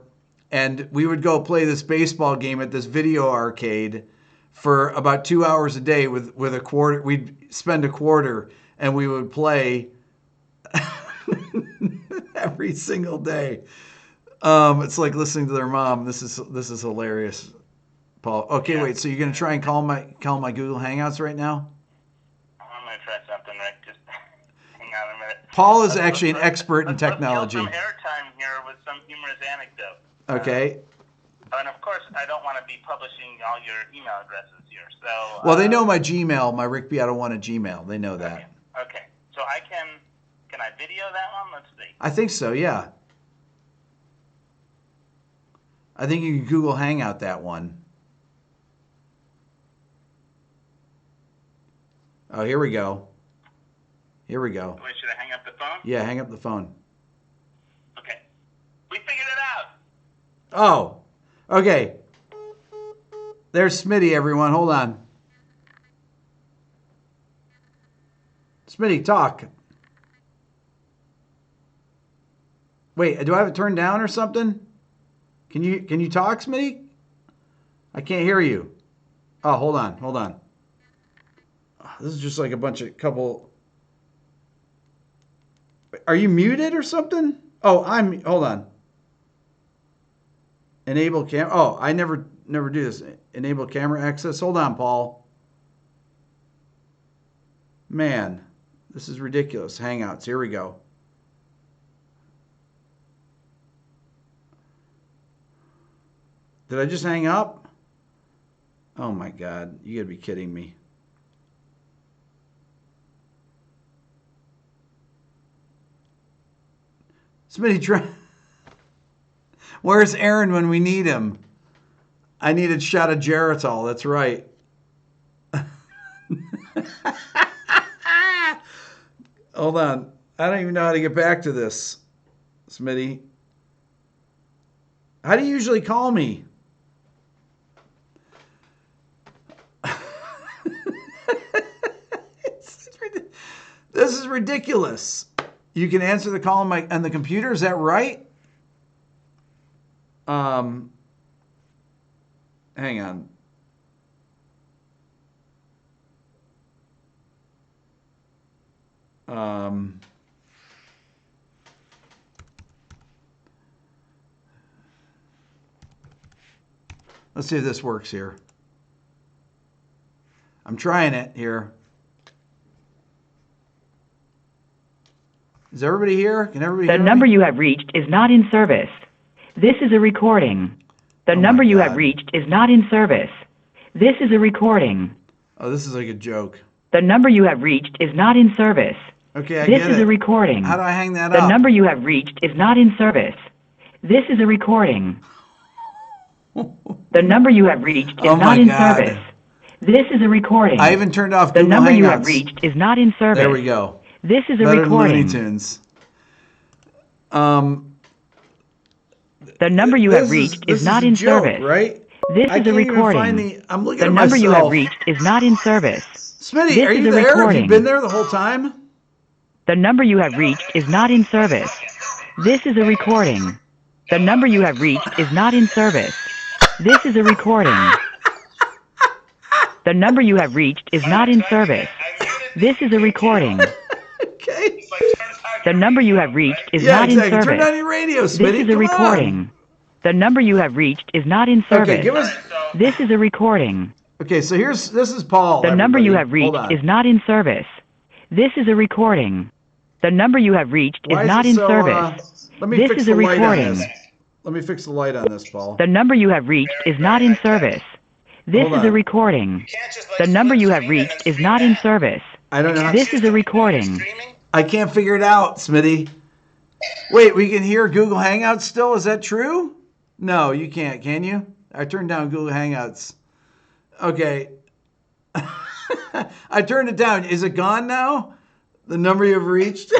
and we would go play this baseball game at this video arcade for about 2 hours a day with a quarter. We'd spend a quarter, and we would play every single day. It's like listening to their mom. This is hilarious, Paul. Okay, yeah. Wait. So you're gonna try and call my Google Hangouts right now? I'm gonna try something, Rick. Just hang on a minute. Paul is actually an expert in technology. Let's kill some airtime here with some humorous anecdote. Okay. And of course, I don't want to be publishing all your email addresses here. So. Well, they know my Gmail, my Rick Beato 1 at Gmail. They know that. Okay. So I can I video that one? Let's see. I think so. Yeah. I think you can Google Hangout that one. Oh, here we go. Here we go. Wait, should I hang up the phone? Yeah, hang up the phone. Okay. We figured it out. Oh, okay. There's Smitty, everyone. Hold on. Smitty, talk. Wait, do I have it turned down or something? Can you talk, Smitty? I can't hear you. Oh, hold on. This is just like couple. Are you muted or something? Oh, hold on. Enable cam. Oh, I never do this. Enable camera access. Hold on, Paul. Man, this is ridiculous. Hangouts. Here we go. Did I just hang up? Oh my God, you gotta be kidding me. Smitty, where's Aaron when we need him? I need a shot of Geritol, that's right. Hold on, I don't even know how to get back to this, Smitty. How do you usually call me? This is ridiculous. You can answer the call on the computer. Is that right? Hang on. Um, let's see if this works here. I'm trying it here. Is everybody here? Can everybody hear The me? number you have reached is not in service. This is a recording. The Oh my number you have God. reached is not in service. This is a recording. Oh, this is like a joke. The number you have reached is not in service. Okay, I This get is it. a recording. How do I hang that The up? number you have reached is not in service. This is a recording. The number you have reached is Oh my not in God. service. This is a recording. I even turned off The Google number you Hangouts. have reached is not in service. There we go. This is a Better than Looney recording. Tunes. The number you This have reached this is not a in joke, service. right? This I is a can't even recording. find the. I'm looking The at number you have myself. reached is not in service. Smitty, This are you is a there? Have you recording. been there the whole time? The number you have reached is not in service. This is a recording. The number you have reached is not in service. This is a recording. The number you have reached is not in service. This is a recording. Okay. The number you have reached is Yeah, not exactly. in Turn service. on your radio, Smitty. This is a Come recording. on. The number you have reached is not in service. Okay, give us. This is a recording. Okay, so this is Paul. The number you have everybody. reached Hold on. is not in service. This is a recording. The number you have reached Why is is not it in so, service. let me This fix is the a light on recording. this. Let me fix the light on this, Paul. The number you have reached is not in service. This Hold is on. a recording. The number you have reached is not in service. I don't know. This is a recording. I can't figure it out, Smitty. Wait, we can hear Google Hangouts still? Is that true? No, you can't, can you? I turned down Google Hangouts. Okay. I turned it down. Is it gone now? The number you've reached?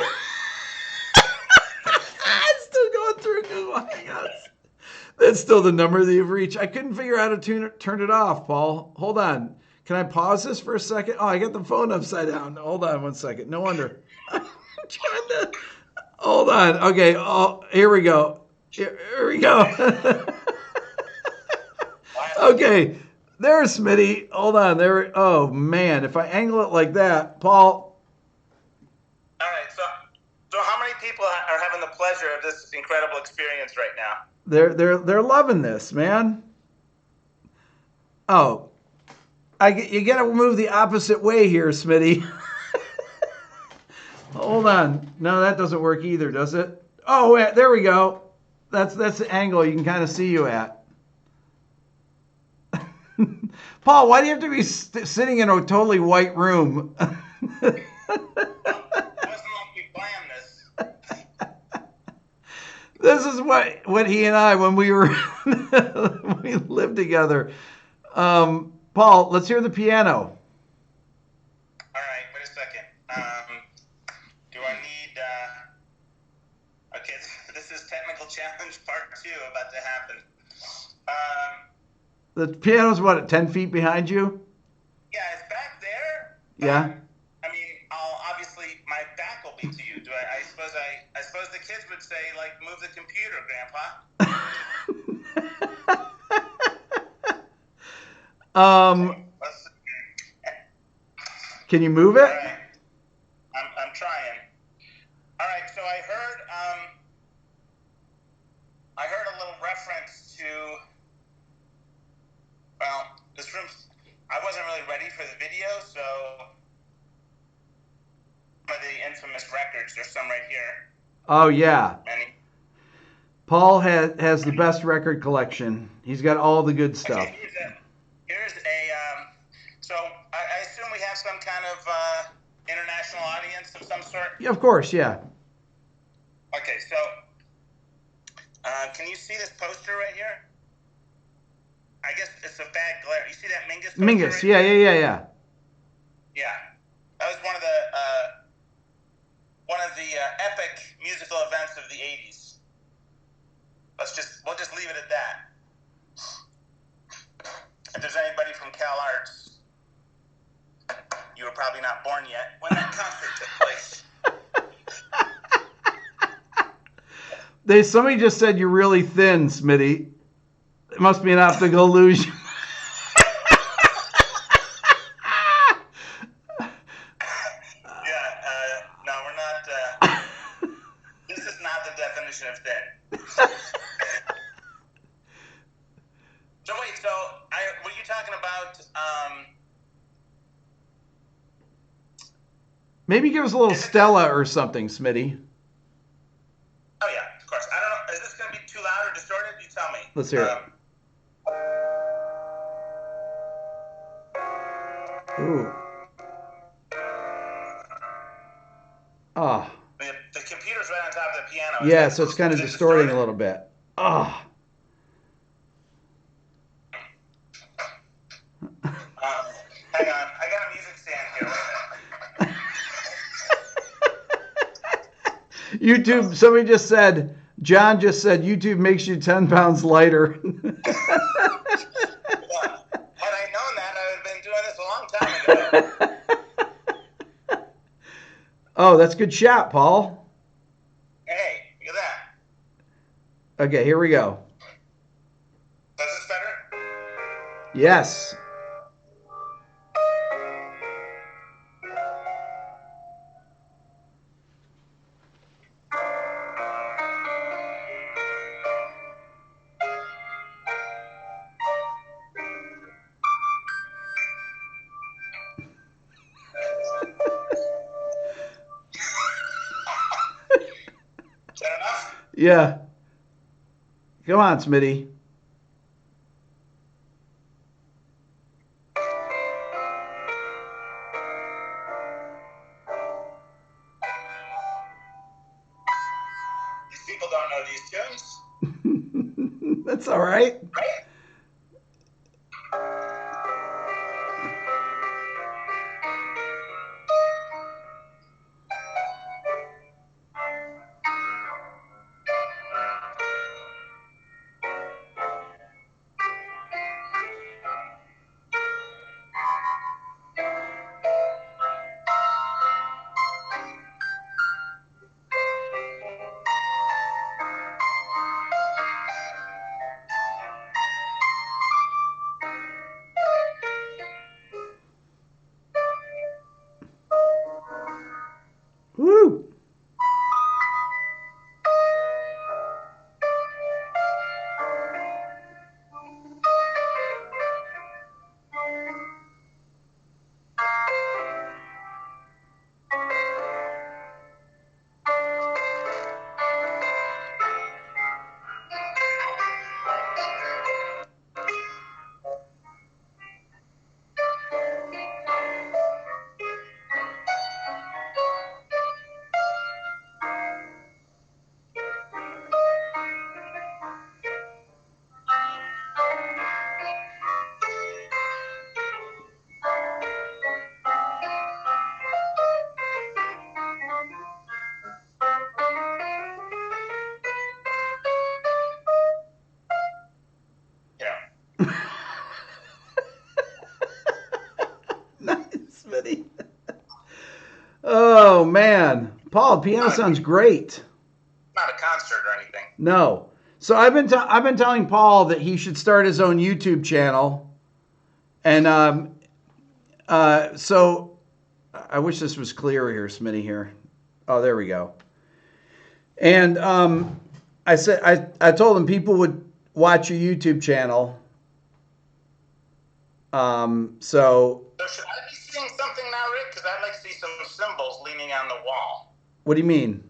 It's still going through Google Hangouts. That's still the number that you've reached. I couldn't figure out how to turn it off, Paul. Hold on. Can I pause this for a second? Oh, I got the phone upside down. Hold on 1 second. No wonder. I'm trying to. Hold on. Okay. Oh, here we go. Here we go. Okay. There's Smitty. Hold on. There. Oh man, if I angle it like that, Paul. All right, so how many people are having the pleasure of this incredible experience right now? They're loving this, man. Oh, you got to move the opposite way here, Smitty. Hold on. No, that doesn't work either, does it? Oh, wait, there we go. That's the angle you can kind of see you at. Paul, why do you have to be sitting in a totally white room? It wasn't like we planned this. This is what he and I, when we were we lived together. Paul, let's hear the piano. All right, wait a second. Do I need? Okay, this is technical challenge part 2 about to happen. The piano's what, 10 feet behind you? Yeah, it's back there. Yeah. I mean, obviously my back will be to you. I suppose the kids would say, like, move the computer, Grandpa. Can you move it? All right. I'm trying. All right, so I heard a little reference to, well, this room, I wasn't really ready for the video, so some of the infamous records, there's some right here. Oh, yeah. Many. Paul has the best record collection. He's got all the good stuff. Okay, here's a so I assume we have some kind of international audience of some sort? Yeah, of course, yeah. Okay, so can you see this poster right here? I guess it's a bad glare. You see that Mingus poster? Mingus, right yeah. Yeah. That was one of the epic musical events of the 80s. We'll just leave it at that. If there's anybody from Cal Arts, you were probably not born yet when that concert took place. Somebody just said you're really thin, Smitty. It must be an optical illusion. No, Maybe give us a little Stella or something, Smitty. Oh yeah, of course. I don't know. Is this going to be too loud or distorted? You tell me. Let's hear it. Ooh. Ah. The computer's right on top of the piano. Yeah, so it's kind of distorting a little bit. Ah. Hang on. I got a music stand here. Wait a minute. YouTube, somebody just said, John just said, YouTube makes you 10 pounds lighter. Yeah. Had I known that, I would have been doing this a long time ago. Oh, that's a good shot, Paul. Hey, look at that. Okay, here we go. Is this better? Yes. Is that enough? Yeah. Come on, Smitty. These people don't know these tunes. That's all right. Right? Woo. Yeah. Nice, Smitty. Oh, man. Paul, piano sounds great. Not a concert or anything. No. So I've been telling Paul that he should start his own YouTube channel. And so I wish this was clear here, Smitty here. Oh, there we go. And I said I told him people would watch your YouTube channel. So So should I be seeing something now, Rick? Because I'd like to see some symbols leaning on the wall. what do you mean?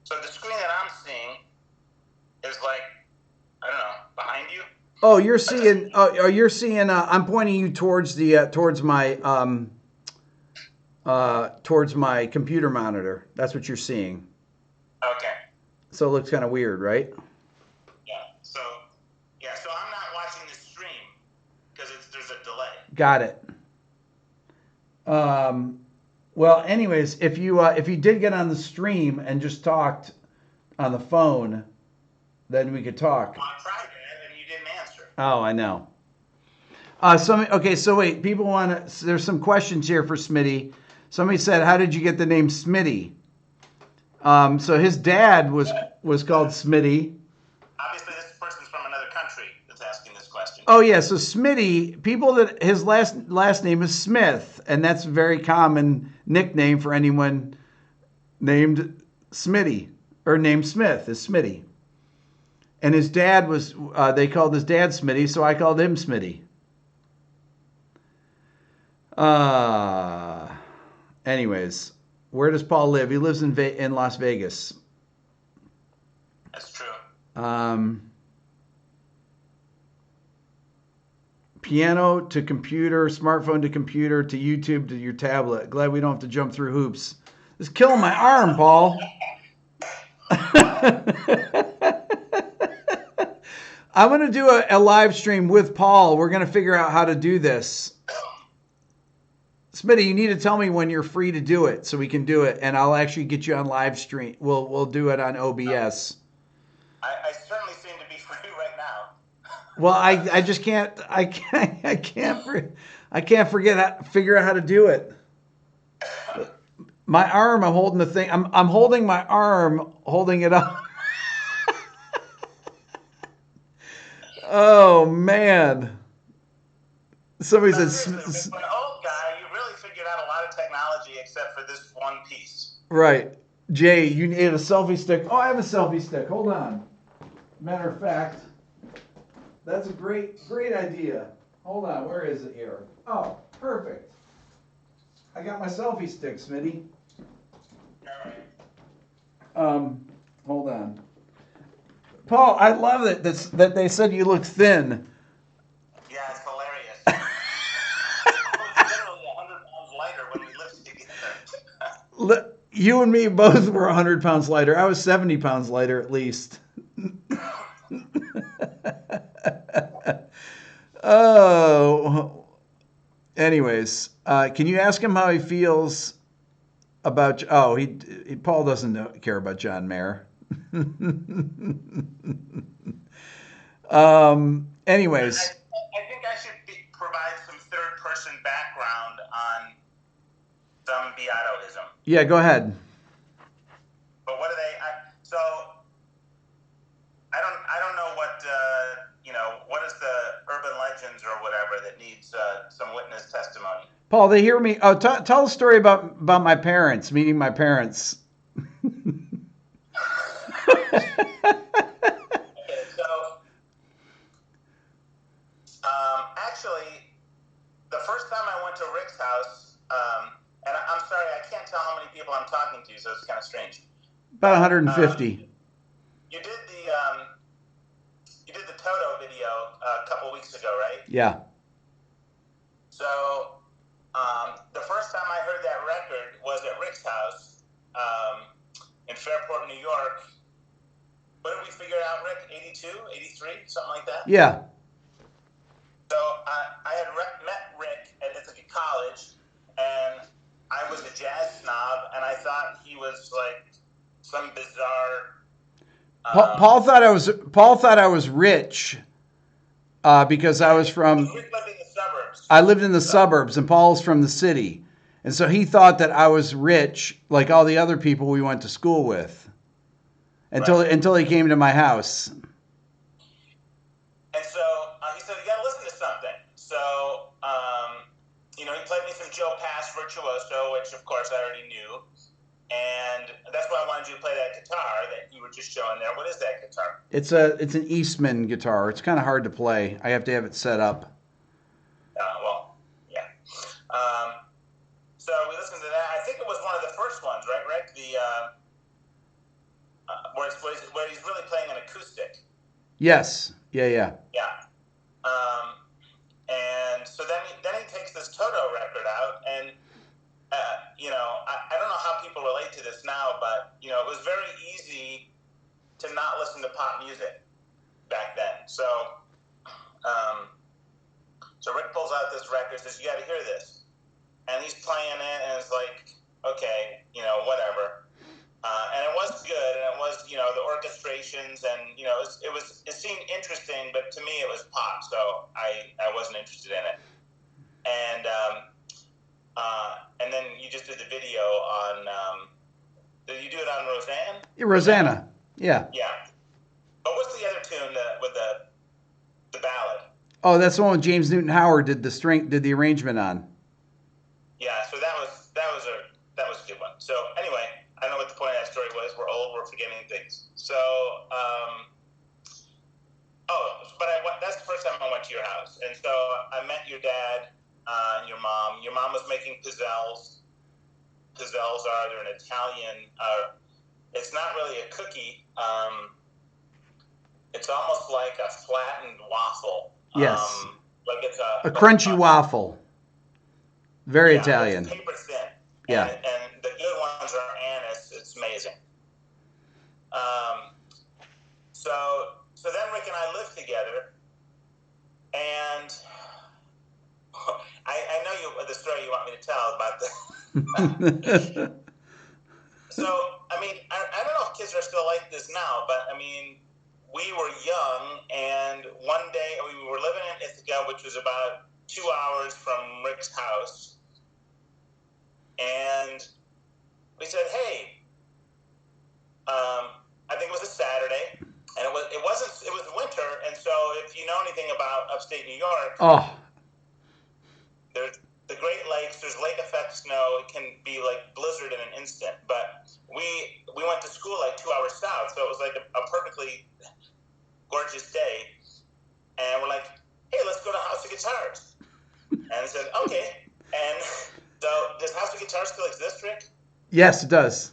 So the screen that I'm seeing is like, I don't know, behind you? Oh, you're seeing. Oh, you're seeing. I'm pointing you towards the towards my computer monitor. That's what you're seeing. Okay. So it looks kind of weird, right? So I'm not watching the stream because there's a delay. Got it. Well, anyways, if you did get on the stream and just talked on the phone, then we could talk. I tried that and you didn't answer. Oh, I know. Okay, so wait, people want to. There's some questions here for Smitty. Somebody said, "How did you get the name Smitty?" So his dad was called Smitty. Obviously, this person's from another country that's asking this question. Oh yeah, so Smitty, people that his last name is Smith, and that's a very common nickname for anyone named Smitty or named Smith is Smitty. And his dad was they called his dad Smitty, so I called him Smitty. Uh, anyways, where does Paul live? He lives in Las Vegas. That's true. Um, piano to computer, smartphone to computer to YouTube to your tablet. Glad we don't have to jump through hoops. It's killing my arm, Paul. I'm going to do a live stream with Paul. We're going to figure out how to do this. Smitty, you need to tell me when you're free to do it so we can do it, and I'll actually get you on live stream. We'll do it on OBS. I certainly seem to be free right now. Well, I just can't figure out how to do it. My arm, I'm holding the thing. I'm holding my arm, holding it up. Oh man! Somebody said. For an old guy, you really figured out a lot of technology except for this one piece. Right, Jay. You need a selfie stick. Oh, I have a selfie stick. Hold on. Matter of fact, that's a great idea. Hold on. Where is it here? Oh, perfect. I got my selfie stick, Smitty. All right. Hold on. Paul, I love it that they said you look thin. Yeah, it's hilarious. I was literally 100 pounds lighter when we lived together. You and me both were 100 pounds lighter. I was 70 pounds lighter at least. Oh. Anyways, can you ask him how he feels about? Oh, Paul doesn't care about John Mayer. Anyways, I think I should provide some third-person background on some Beatoism. Yeah, go ahead. But what are they? So I don't know what what is the urban legends or whatever that needs some witness testimony. Paul, they hear me. Oh, tell a story about my parents, meeting my parents. Okay, so actually, the first time I went to Rick's house, and I'm sorry, I can't tell how many people I'm talking to, so it's kind of strange. About 150. You did the Toto video a couple weeks ago, right? Yeah. So the first time I heard that record was at Rick's house in Fairport, New York. What did we figure out, Rick? 82, 83, something like that? Yeah. So I had met Rick at Ithaca College, and I was a jazz snob, and I thought he was like some bizarre. Paul thought I was rich because I was from. Rick lived in the suburbs. I lived in the suburbs, and Paul's from the city, and so he thought that I was rich, like all the other people we went to school with, until he came to my house. And so he said, "You got to listen to something." So he played me some Joe Pass Virtuoso, which of course I already knew. And that's why I wanted you to play that guitar that you were just showing there. What is that guitar? It's an Eastman guitar. It's kind of hard to play. I have to have it set up. Well, yeah. So we listened to that. I think it was one of the first ones, right, Rick? The where he's really playing an acoustic. Yes. Yeah. Yeah. And so then he takes this Toto record out, and I don't know how people relate to this now, but it was very easy to not listen to pop music back then. So Rick pulls out this record, says, "You got to hear this," and he's playing it, and it's like, okay, whatever. And it was good, and it was, the orchestrations, and it seemed interesting, but to me it was pop, so I wasn't interested in it. And then you just did the video on. Did you do it on Roseanne? Rosanna. Yeah. Yeah. But what's the other tune with the ballad? Oh, that's the one with James Newton Howard did the arrangement on. Yeah. So that was a good one. So anyway, I don't know what the point of that story was. We're old. We're forgetting things. So that's the first time I went to your house, and so I met your dad. and your mom. Your mom was making pizzelles. Pizzelles they're an Italian. It's not really a cookie. It's almost like a flattened waffle. Yes. Like it's a crunchy waffle. Very Italian. It's paper thin. Yeah. And the good ones are anise. It's amazing. So then Rick and I lived together, and I know the story you want me to tell about the. So I mean, I don't know if kids are still like this now, but I mean, we were young, and one day we were living in Ithaca, which was about 2 hours from Rick's house, and we said, "Hey." I think it was a Saturday, and it was winter, and so if you know anything about upstate New York, there's the Great Lakes, there's lake effect snow. It can be like blizzard in an instant. But we went to school like 2 hours south, so it was like a perfectly gorgeous day, and we're like, hey, let's go to House of Guitars, and I said, okay. And so does House of Guitars still exist, Rick? Yes, it does.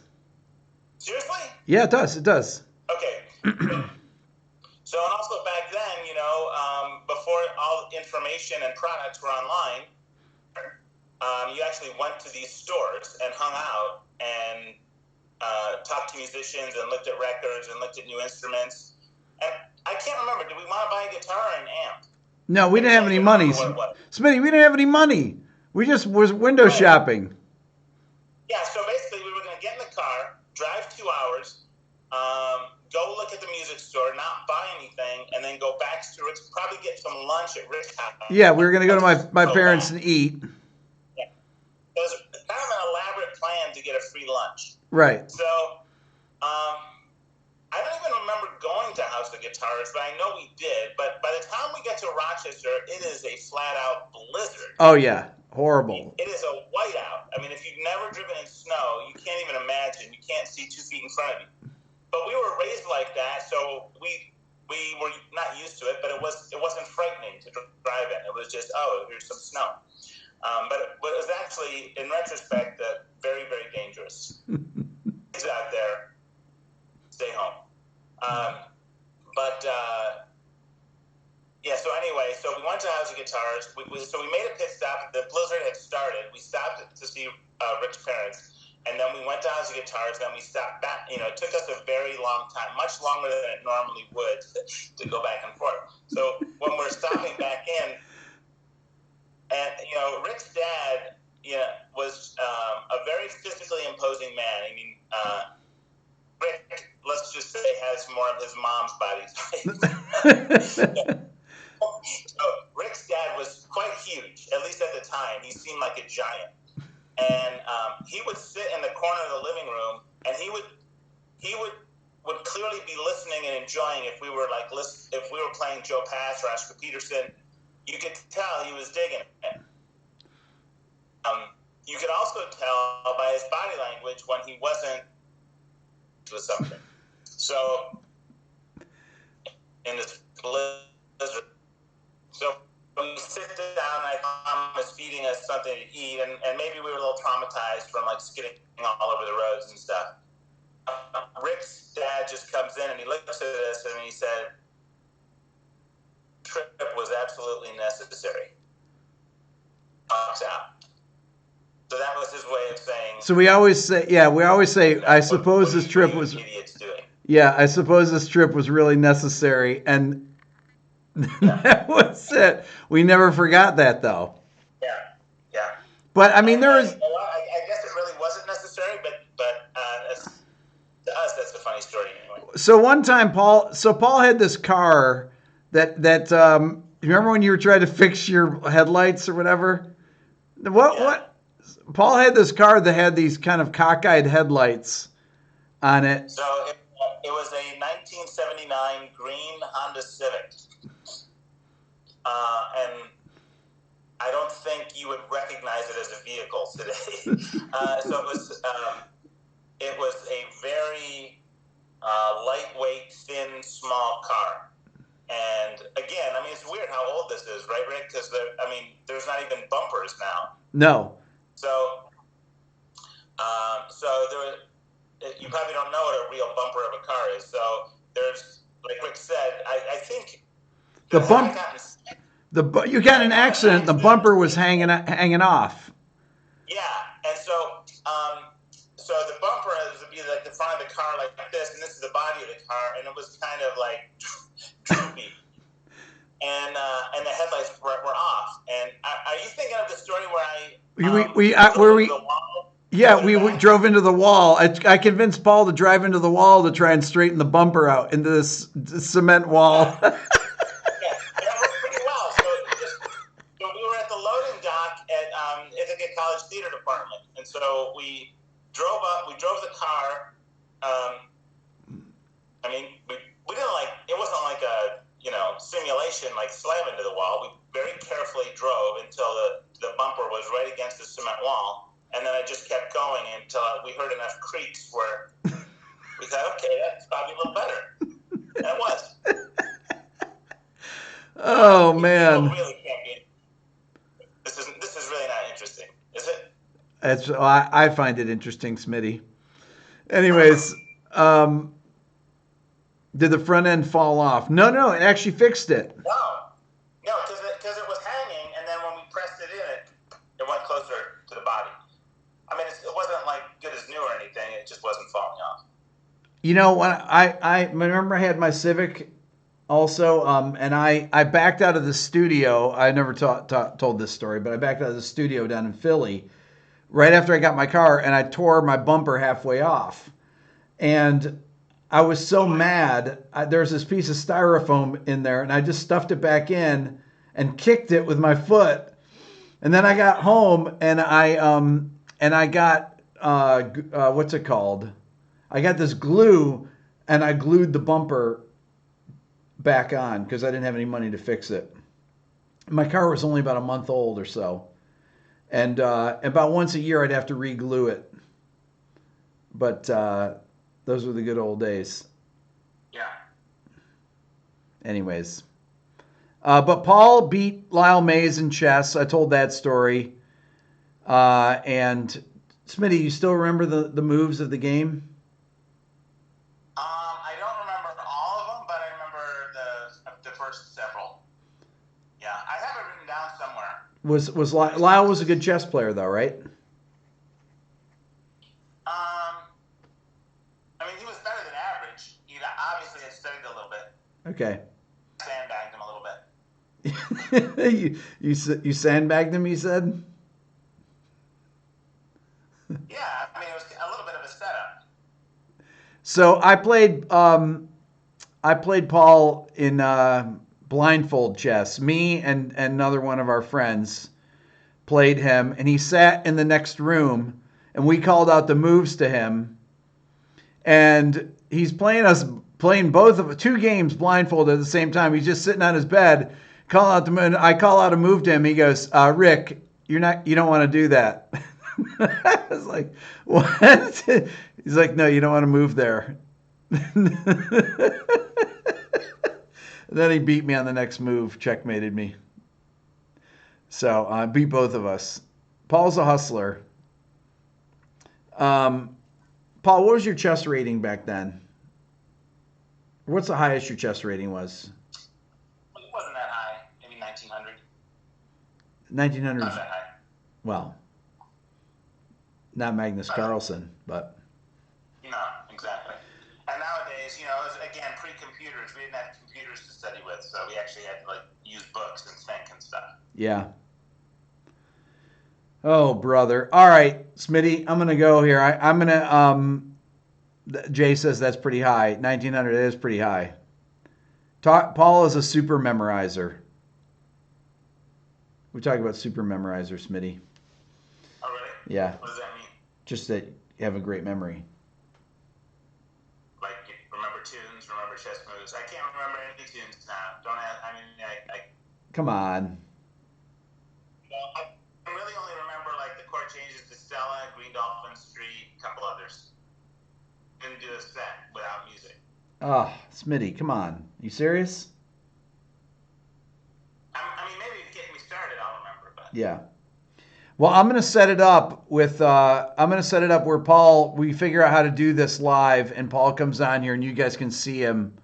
Seriously? Yeah, it does. It does. Okay. So, and also back then, before all information and products were online, you actually went to these stores and hung out and talked to musicians and looked at records and looked at new instruments. And I can't remember, did we want to buy a guitar or an amp? No, we didn't have any money. Smitty, we didn't have any money. We just was window shopping. Yeah, so basically we were going to get in the car, drive 2 hours, go look at the music store, not buy anything, and then go back to Rick's, probably get some lunch at Rick's house. Yeah, we were going to go to my parents and eat. Yeah. It was kind of an elaborate plan to get a free lunch. Right. So, I don't even remember going to House of Guitars, but I know we did. But by the time we get to Rochester, it is a flat-out blizzard. Oh, yeah. Horrible. It is a whiteout. I mean, if you've never driven in snow, you can't even imagine. You can't see 2 feet in front of you. But we were raised like that, so we were not used to it, but it wasn't frightening to drive in. It was just, oh, here's some snow. But it was actually, in retrospect, very, very dangerous. Kids out there, stay home. Yeah, so anyway, so we went to House of Guitars. So we made a pit stop. The blizzard had started. We stopped to see Rick's parents. And then we went to House of Guitars. Then we stopped back. It took us a very long time, much longer than it normally would, to go back and forth. So when we're stopping back in, and, Rick's dad, was a very physically imposing man. I mean, Rick, let's just say, has more of his mom's body type. So Rick's dad was quite huge, at least at the time. He seemed like a giant. And he would sit in the corner of the living room, and he would clearly be listening and enjoying if we were playing Joe Pass or Oscar Peterson. You could tell he was digging it. You could also tell by his body language when he wasn't with something. So in this blizzard, so we sit down, and Mom was feeding us something to eat, and maybe we were a little traumatized from skidding all over the roads and stuff. Rick's dad just comes in and he looks at us and he said, "Trip was absolutely necessary." Talks out. So that was his way of saying. So we always say, I suppose this trip was. Idiots doing. Yeah, I suppose this trip was really necessary, and. That was it. We never forgot that, though. Yeah. But I mean, there was. I guess it really wasn't necessary, but to us, that's a funny story anyway. So one time, Paul had this car that remember when you were trying to fix your headlights or whatever? What? Paul had this car that had these kind of cockeyed headlights on it. So it was a 1979 green Honda Civic. And I don't think you would recognize it as a vehicle today. So it was a very lightweight, thin, small car. And again, I mean, it's weird how old this is, right, Rick? Because there's not even bumpers now. No. So, you probably don't know what a real bumper of a car is. So there's, like Rick said, I think The bump. You got an accident. The bumper was hanging off. Yeah, and so the bumper would be like the front of the car, like this, and this is the body of the car, and it was kind of like droopy, and the headlights were off. And are you thinking of the story where we drove into the wall. I convinced Paul to drive into the wall to try and straighten the bumper out into this cement wall. Yeah, that worked pretty well. So we were at the loading dock at Ithaca College Theater Department, and so we drove up. We drove the car. We didn't it wasn't like a simulation, like slam into the wall. We very carefully drove until the bumper was right against the cement wall, and then I just kept going until we heard enough creaks where we thought, okay, that's probably a little better. And it was. Oh man! Really can't be. This is really not interesting, is it? I find it interesting, Smitty. Anyways, did the front end fall off? No, it actually fixed it. No, because it was hanging, and then when we pressed it in, it went closer to the body. I mean, it wasn't like good as new or anything. It just wasn't falling off. You know, when I remember I had my Civic also, and I backed out of the studio. I never told this story, but I backed out of the studio down in Philly right after I got my car, and I tore my bumper halfway off. And I was so mad. There's this piece of styrofoam in there, and I just stuffed it back in and kicked it with my foot. And then I got home, and I got what's it called? I got this glue, and I glued the bumper back on because I didn't have any money to fix it. My car was only about a month old or so, and about once a year I'd have to re-glue it. But those were the good old days. Yeah. Anyways, but Paul beat Lyle Mays in chess. I told that story. And Smitty, you still remember the moves of the game? I don't remember all of them, but I remember the first several. Yeah, I have it written down somewhere. Lyle was a good chess player though, right? He was better than average. He obviously had studied a little bit. Okay. Sandbagged him a little bit. you sandbagged him, you said? Yeah, it was a little bit of a setup. So I played Paul in blindfold chess. Me and another one of our friends played him, and he sat in the next room, and we called out the moves to him, and he's playing both of two games blindfolded at the same time. He's just sitting on his bed, I call out a move to him. He goes, Rick, you don't want to do that. I was like, what? He's like, no, you don't want to move there. Then he beat me on the next move, checkmated me. So I beat both of us. Paul's a hustler. Paul, what was your chess rating back then? What's the highest your chess rating was? It wasn't that high. Maybe 1900. 1900. Not that high. Well, not Magnus Carlsen, but. No, exactly. And nowadays, again, pre-computers, we didn't have computers to study with, so we actually had to use books and think and stuff. Yeah. Oh, brother. All right, Smitty, I'm going to go here. I'm going to, Jay says that's pretty high. 1900 is pretty high. Paul is a super memorizer. We talk about super memorizer, Smitty. Oh, really? Yeah. What does that mean? Just that you have a great memory. Like, remember tunes, remember chess moves. I can't remember any tunes now. Don't ask. Come on. I really only remember the chord changes to Stella, Green Dolphin Street, a couple others. Didn't do a set without music. Oh, Smitty, come on. You serious? Yeah. Well, I'm going to set it up with, I'm going to set it up where Paul, we figure out how to do this live and Paul comes on here and you guys can see him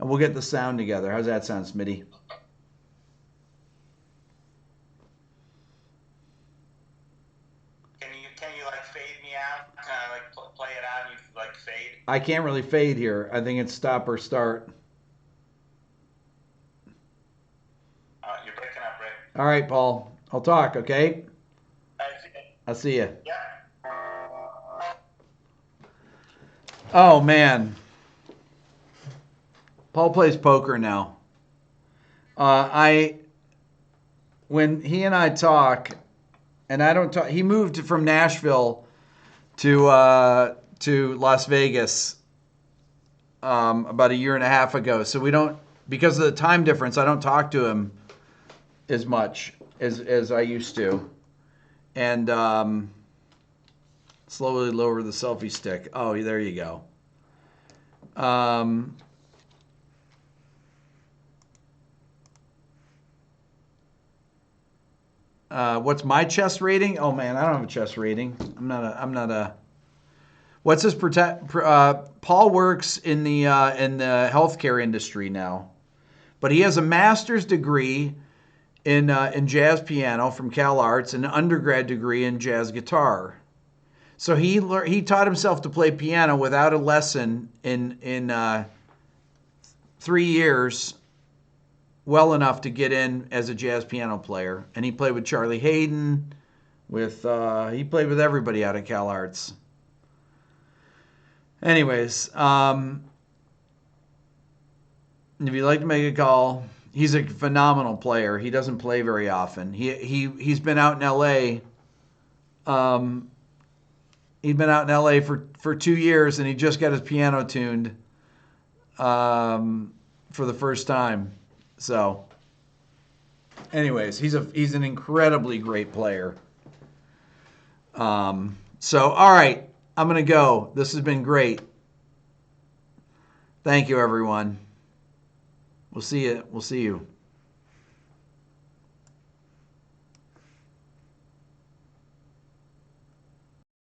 and we'll get the sound together. How's that sound, Smitty? Can you like fade me out? Kind of like play it out and you like fade? I can't really fade here. I think it's stop or start. You're breaking up, Rick. All right, Paul. I'll talk, okay? I'll see you. Yeah. Oh, man. Paul plays poker now. When he and I talk, and I don't talk, he moved from Nashville to Las Vegas about a year and a half ago. So we don't, because of the time difference, I don't talk to him as much as I used to. And slowly lower the selfie stick. Oh, there you go. What's my chess rating? Oh man, I don't have a chess rating. I'm not a. What's his Paul works in the healthcare industry now, but he has a master's degree in jazz piano from Cal Arts and an undergrad degree in jazz guitar. So he taught himself to play piano without a lesson in 3 years, well enough to get in as a jazz piano player. And he played with Charlie Hayden, he played with everybody out of Cal Arts. Anyways, if you'd like to make a call, he's a phenomenal player. He doesn't play very often. He's been out in L.A. He'd been out in L.A. for 2 years, and he just got his piano tuned for the first time. So, anyways, he's an incredibly great player. So, all right, I'm gonna go. This has been great. Thank you, everyone. We'll see you.